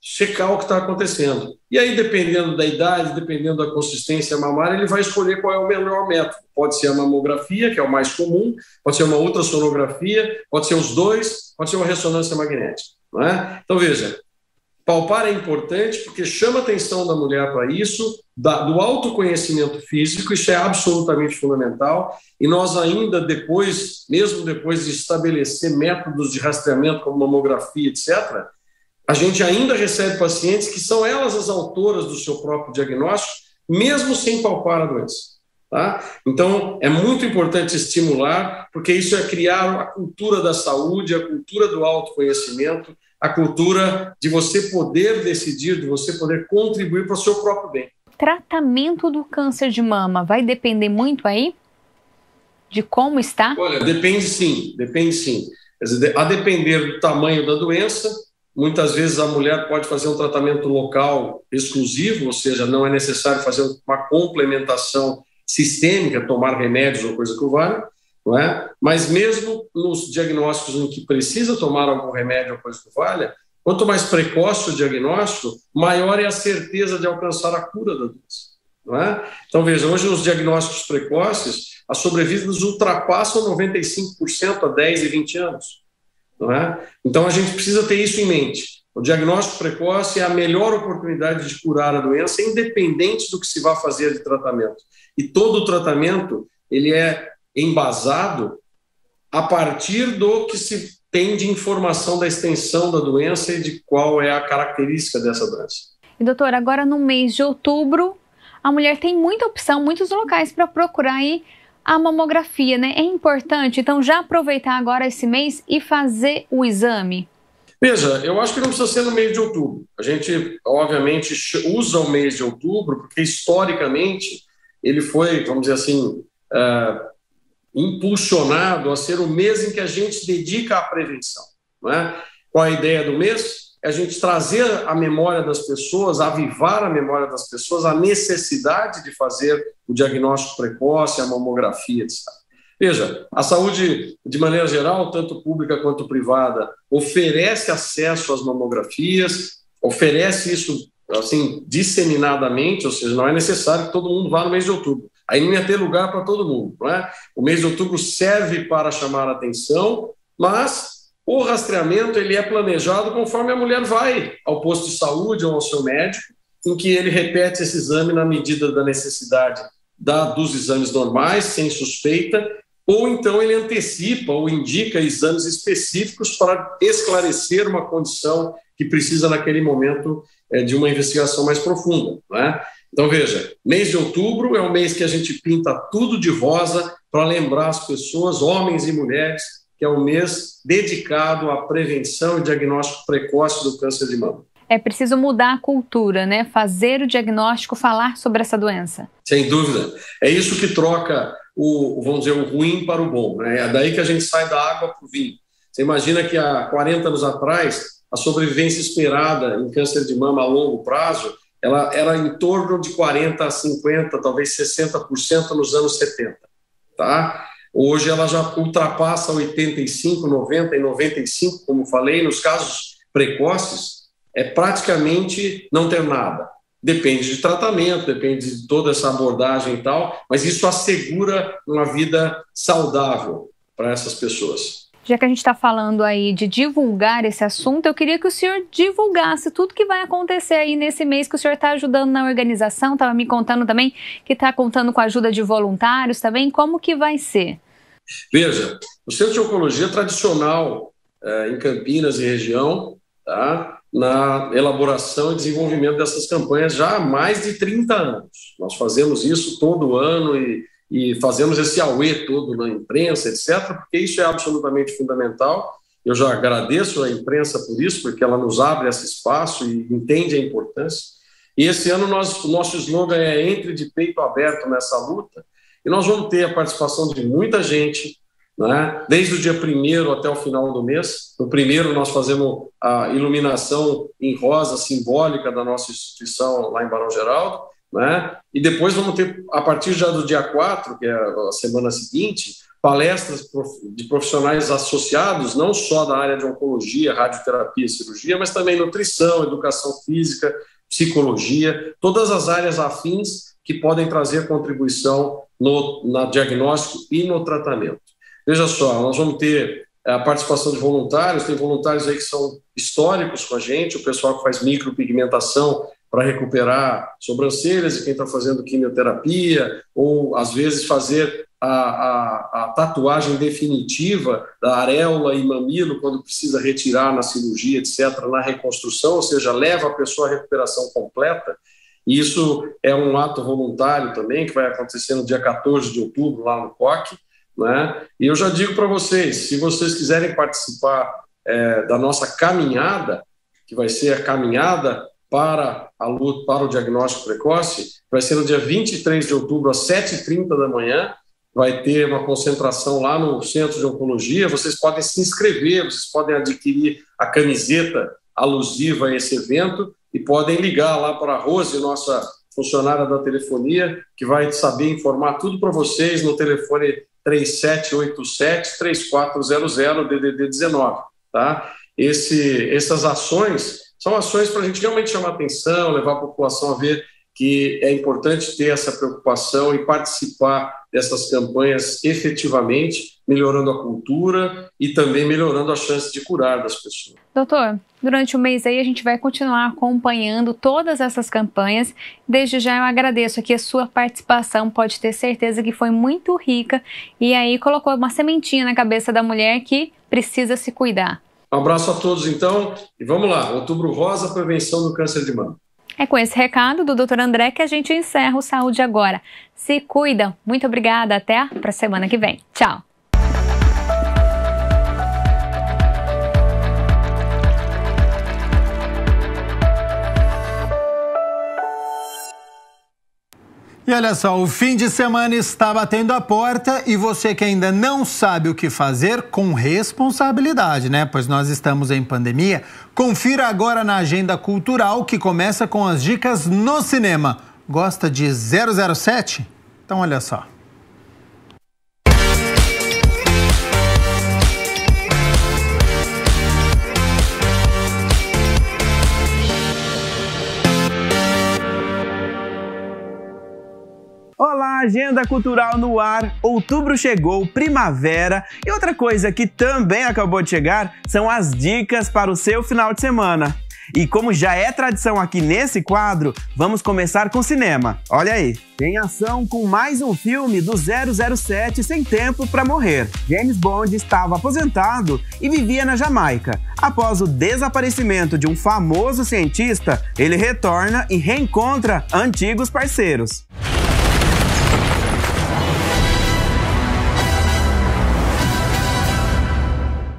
checar o que está acontecendo. E aí, dependendo da idade, dependendo da consistência mamária, ele vai escolher qual é o melhor método. Pode ser a mamografia, que é o mais comum, pode ser uma ultrassonografia, pode ser os dois, pode ser uma ressonância magnética. Não é? Então, veja, palpar é importante porque chama a atenção da mulher para isso, do autoconhecimento físico, isso é absolutamente fundamental, e nós ainda mesmo depois de estabelecer métodos de rastreamento como mamografia, etc., a gente ainda recebe pacientes que são elas as autoras do seu próprio diagnóstico, mesmo sem palpar a doença. Tá? Então, é muito importante estimular, porque isso é criar a cultura da saúde, a cultura do autoconhecimento, a cultura de você poder decidir, de você poder contribuir para o seu próprio bem. Tratamento do câncer de mama vai depender muito aí de como está? Olha, depende sim. Quer dizer, a depender do tamanho da doença, muitas vezes a mulher pode fazer um tratamento local exclusivo, ou seja, não é necessário fazer uma complementação sistêmica, tomar remédios ou coisa que o valha, não é? Mas mesmo nos diagnósticos em que precisa tomar algum remédio ou coisa que o valha, quanto mais precoce o diagnóstico, maior é a certeza de alcançar a cura da doença. Não é? Então, veja, hoje nos diagnósticos precoces, as sobrevidas ultrapassam 95% a 10 e 20 anos. Não é? Então a gente precisa ter isso em mente. O diagnóstico precoce é a melhor oportunidade de curar a doença, independente do que se vá fazer de tratamento. E todo o tratamento ele é embasado a partir do que se tem de informação da extensão da doença e de qual é a característica dessa doença. E doutor, agora no mês de outubro, a mulher tem muita opção, muitos locais para procurar aí a mamografia, né? É importante, então, já aproveitar agora esse mês e fazer o exame? Veja, eu acho que não precisa ser no mês de outubro. A gente, obviamente, usa o mês de outubro porque, historicamente, ele foi, vamos dizer assim, impulsionado a ser o mês em que a gente se dedica à prevenção. Não é? Qual a ideia do mês? É a gente trazer a memória das pessoas, avivar a memória das pessoas, a necessidade de fazer o diagnóstico precoce, a mamografia, etc. Veja, a saúde, de maneira geral, tanto pública quanto privada, oferece acesso às mamografias, oferece isso assim, disseminadamente, ou seja, não é necessário que todo mundo vá no mês de outubro. Aí não ia ter lugar para todo mundo. Não é? O mês de outubro serve para chamar a atenção, mas o rastreamento ele é planejado conforme a mulher vai ao posto de saúde ou ao seu médico, em que ele repete esse exame na medida da necessidade dos exames normais, sem suspeita, ou então ele antecipa ou indica exames específicos para esclarecer uma condição que precisa naquele momento de uma investigação mais profunda. Não é? Então veja, mês de outubro é um mês que a gente pinta tudo de rosa para lembrar as pessoas, homens e mulheres, que é um mês dedicado à prevenção e diagnóstico precoce do câncer de mama. É preciso mudar a cultura, né? Fazer o diagnóstico, falar sobre essa doença. Sem dúvida. É isso que troca vamos dizer, o ruim para o bom. Né? É daí que a gente sai da água para o vinho. Você imagina que há 40 anos atrás, a sobrevivência esperada em câncer de mama a longo prazo, ela era em torno de 40% a 50%, talvez 60% nos anos 70. Tá? Hoje ela já ultrapassa 85%, 90% e 95%, como falei, nos casos precoces, é praticamente não ter nada. Depende de tratamento, depende de toda essa abordagem e tal, mas isso assegura uma vida saudável para essas pessoas. Já que a gente está falando aí de divulgar esse assunto, eu queria que o senhor divulgasse tudo que vai acontecer aí nesse mês que o senhor está ajudando na organização, estava me contando também que está contando com a ajuda de voluntários também, como que vai ser? Veja, o Centro de Oncologia tradicional em Campinas e região, tá? Na elaboração e desenvolvimento dessas campanhas já há mais de 30 anos. Nós fazemos isso todo ano e fazemos esse auê todo na imprensa, etc., porque isso é absolutamente fundamental. Eu já agradeço a imprensa por isso, porque ela nos abre esse espaço e entende a importância. E esse ano o nosso slogan é "Entre de peito aberto nessa luta", e nós vamos ter a participação de muita gente, né? Desde o dia 1º até o final do mês. No 1º nós fazemos a iluminação em rosa simbólica da nossa instituição lá em Barão Geraldo, né? E depois vamos ter, a partir já do dia 4, que é a semana seguinte, palestras de profissionais associados, não só da área de oncologia, radioterapia e cirurgia, mas também nutrição, educação física, psicologia, todas as áreas afins que podem trazer contribuição no diagnóstico e no tratamento. Veja só, nós vamos ter a participação de voluntários, tem voluntários aí que são históricos com a gente, o pessoal que faz micropigmentação para recuperar sobrancelhas e quem está fazendo quimioterapia, ou às vezes fazer a tatuagem definitiva da areola e mamilo quando precisa retirar na cirurgia, etc., na reconstrução, ou seja, leva a pessoa à recuperação completa. E isso é um ato voluntário também, que vai acontecer no dia 14 de outubro, lá no COC, né? E eu já digo para vocês, se vocês quiserem participar da nossa caminhada, que vai ser a caminhada para a luta, para o diagnóstico precoce, vai ser no dia 23 de outubro, às 7h30 da manhã, vai ter uma concentração lá no Centro de Oncologia. Vocês podem se inscrever, vocês podem adquirir a camiseta alusiva a esse evento e podem ligar lá para a Rose, nossa funcionária da telefonia, que vai saber informar tudo para vocês no telefone 3787-3400 DDD 19, tá? Essas ações são ações para a gente realmente chamar atenção, levar a população a ver que é importante ter essa preocupação e participar dessas campanhas efetivamente, melhorando a cultura e também melhorando a chance de curar das pessoas. Doutor, durante o mês aí a gente vai continuar acompanhando todas essas campanhas. Desde já eu agradeço aqui a sua participação, pode ter certeza que foi muito rica e aí colocou uma sementinha na cabeça da mulher que precisa se cuidar. Um abraço a todos então e vamos lá, Outubro Rosa, prevenção do câncer de mama. É com esse recado do Dr. André que a gente encerra o Saúde Agora. Se cuida. Muito obrigada. Até para a semana que vem. Tchau. E olha só, o fim de semana está batendo a porta e você que ainda não sabe o que fazer, com responsabilidade, né? Pois nós estamos em pandemia. Confira agora na Agenda Cultural, que começa com as dicas no cinema. Gosta de 007? Então olha só. Olá, Agenda Cultural no ar, outubro chegou, primavera e outra coisa que também acabou de chegar são as dicas para o seu final de semana. E como já é tradição aqui nesse quadro, vamos começar com cinema. Olha aí, tem ação com mais um filme do 007 Sem Tempo para Morrer. James Bond estava aposentado e vivia na Jamaica. Após o desaparecimento de um famoso cientista, ele retorna e reencontra antigos parceiros.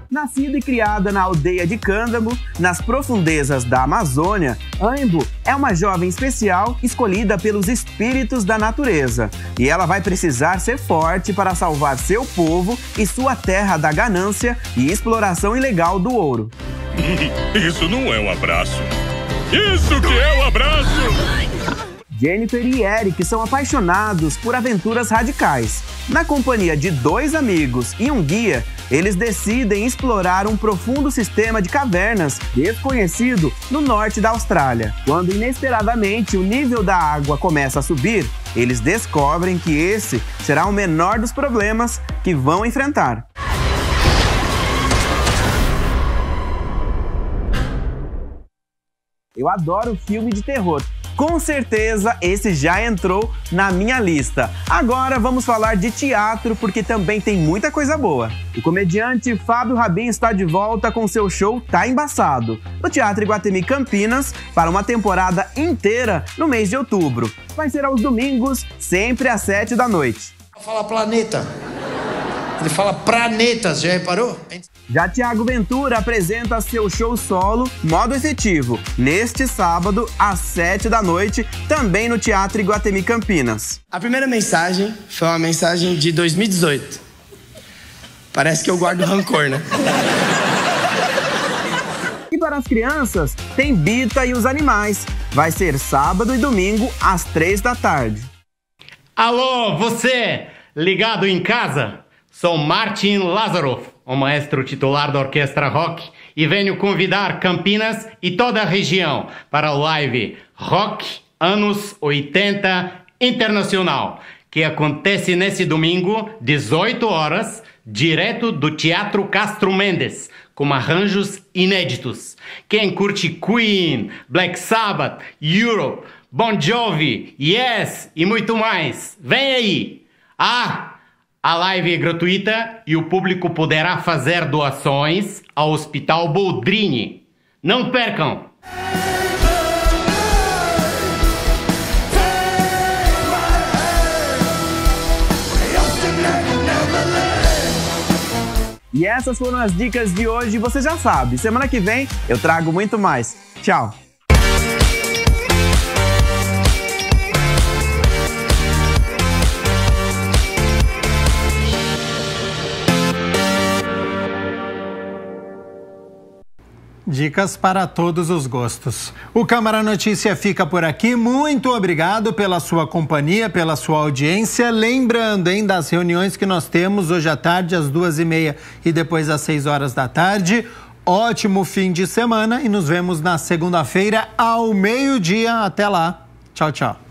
Nascida e criada na aldeia de Cândamo, nas profundezas da Amazônia, Ambo é uma jovem especial escolhida pelos espíritos da natureza. E ela vai precisar ser forte para salvar seu povo e sua terra da ganância e exploração ilegal do ouro. Isso não é um abraço. Isso que é um abraço! Jennifer e Eric são apaixonados por aventuras radicais. Na companhia de dois amigos e um guia, eles decidem explorar um profundo sistema de cavernas desconhecido no norte da Austrália. Quando inesperadamente o nível da água começa a subir, eles descobrem que esse será o menor dos problemas que vão enfrentar. Eu adoro filme de terror. com certeza esse já entrou na minha lista. Agora vamos falar de teatro, porque também tem muita coisa boa. O comediante Fábio Rabin está de volta com seu show Tá Embaçado, no Teatro Iguatemi Campinas, para uma temporada inteira no mês de outubro. Vai ser aos domingos, sempre às 7 da noite. Fala planeta. Ele fala planetas, já reparou? Já Thiago Ventura apresenta seu show solo Modo Efetivo, neste sábado, às 7 da noite, também no Teatro Iguatemi Campinas. A primeira mensagem foi uma mensagem de 2018. Parece que eu guardo rancor, né? E para as crianças, tem Bita e os Animais. Vai ser sábado e domingo, às 3 da tarde. Alô, você ligado em casa? Sou Martin Lazarov, o maestro titular da Orquestra Rock, e venho convidar Campinas e toda a região para o live Rock Anos 80 Internacional, que acontece nesse domingo, 18 horas, direto do Teatro Castro Mendes, com arranjos inéditos. Quem curte Queen, Black Sabbath, Europe, Bon Jovi, Yes e muito mais, vem aí! A live é gratuita e o público poderá fazer doações ao Hospital Boldrini. Não percam! E essas foram as dicas de hoje, você já sabe. Semana que vem eu trago muito mais. Tchau! Dicas para todos os gostos. O Câmara Notícia fica por aqui. Muito obrigado pela sua companhia, pela sua audiência. Lembrando, das reuniões que nós temos hoje à tarde, às 2h30 e depois às 6 horas da tarde. Ótimo fim de semana e nos vemos na segunda-feira ao meio-dia. Até lá. Tchau, tchau.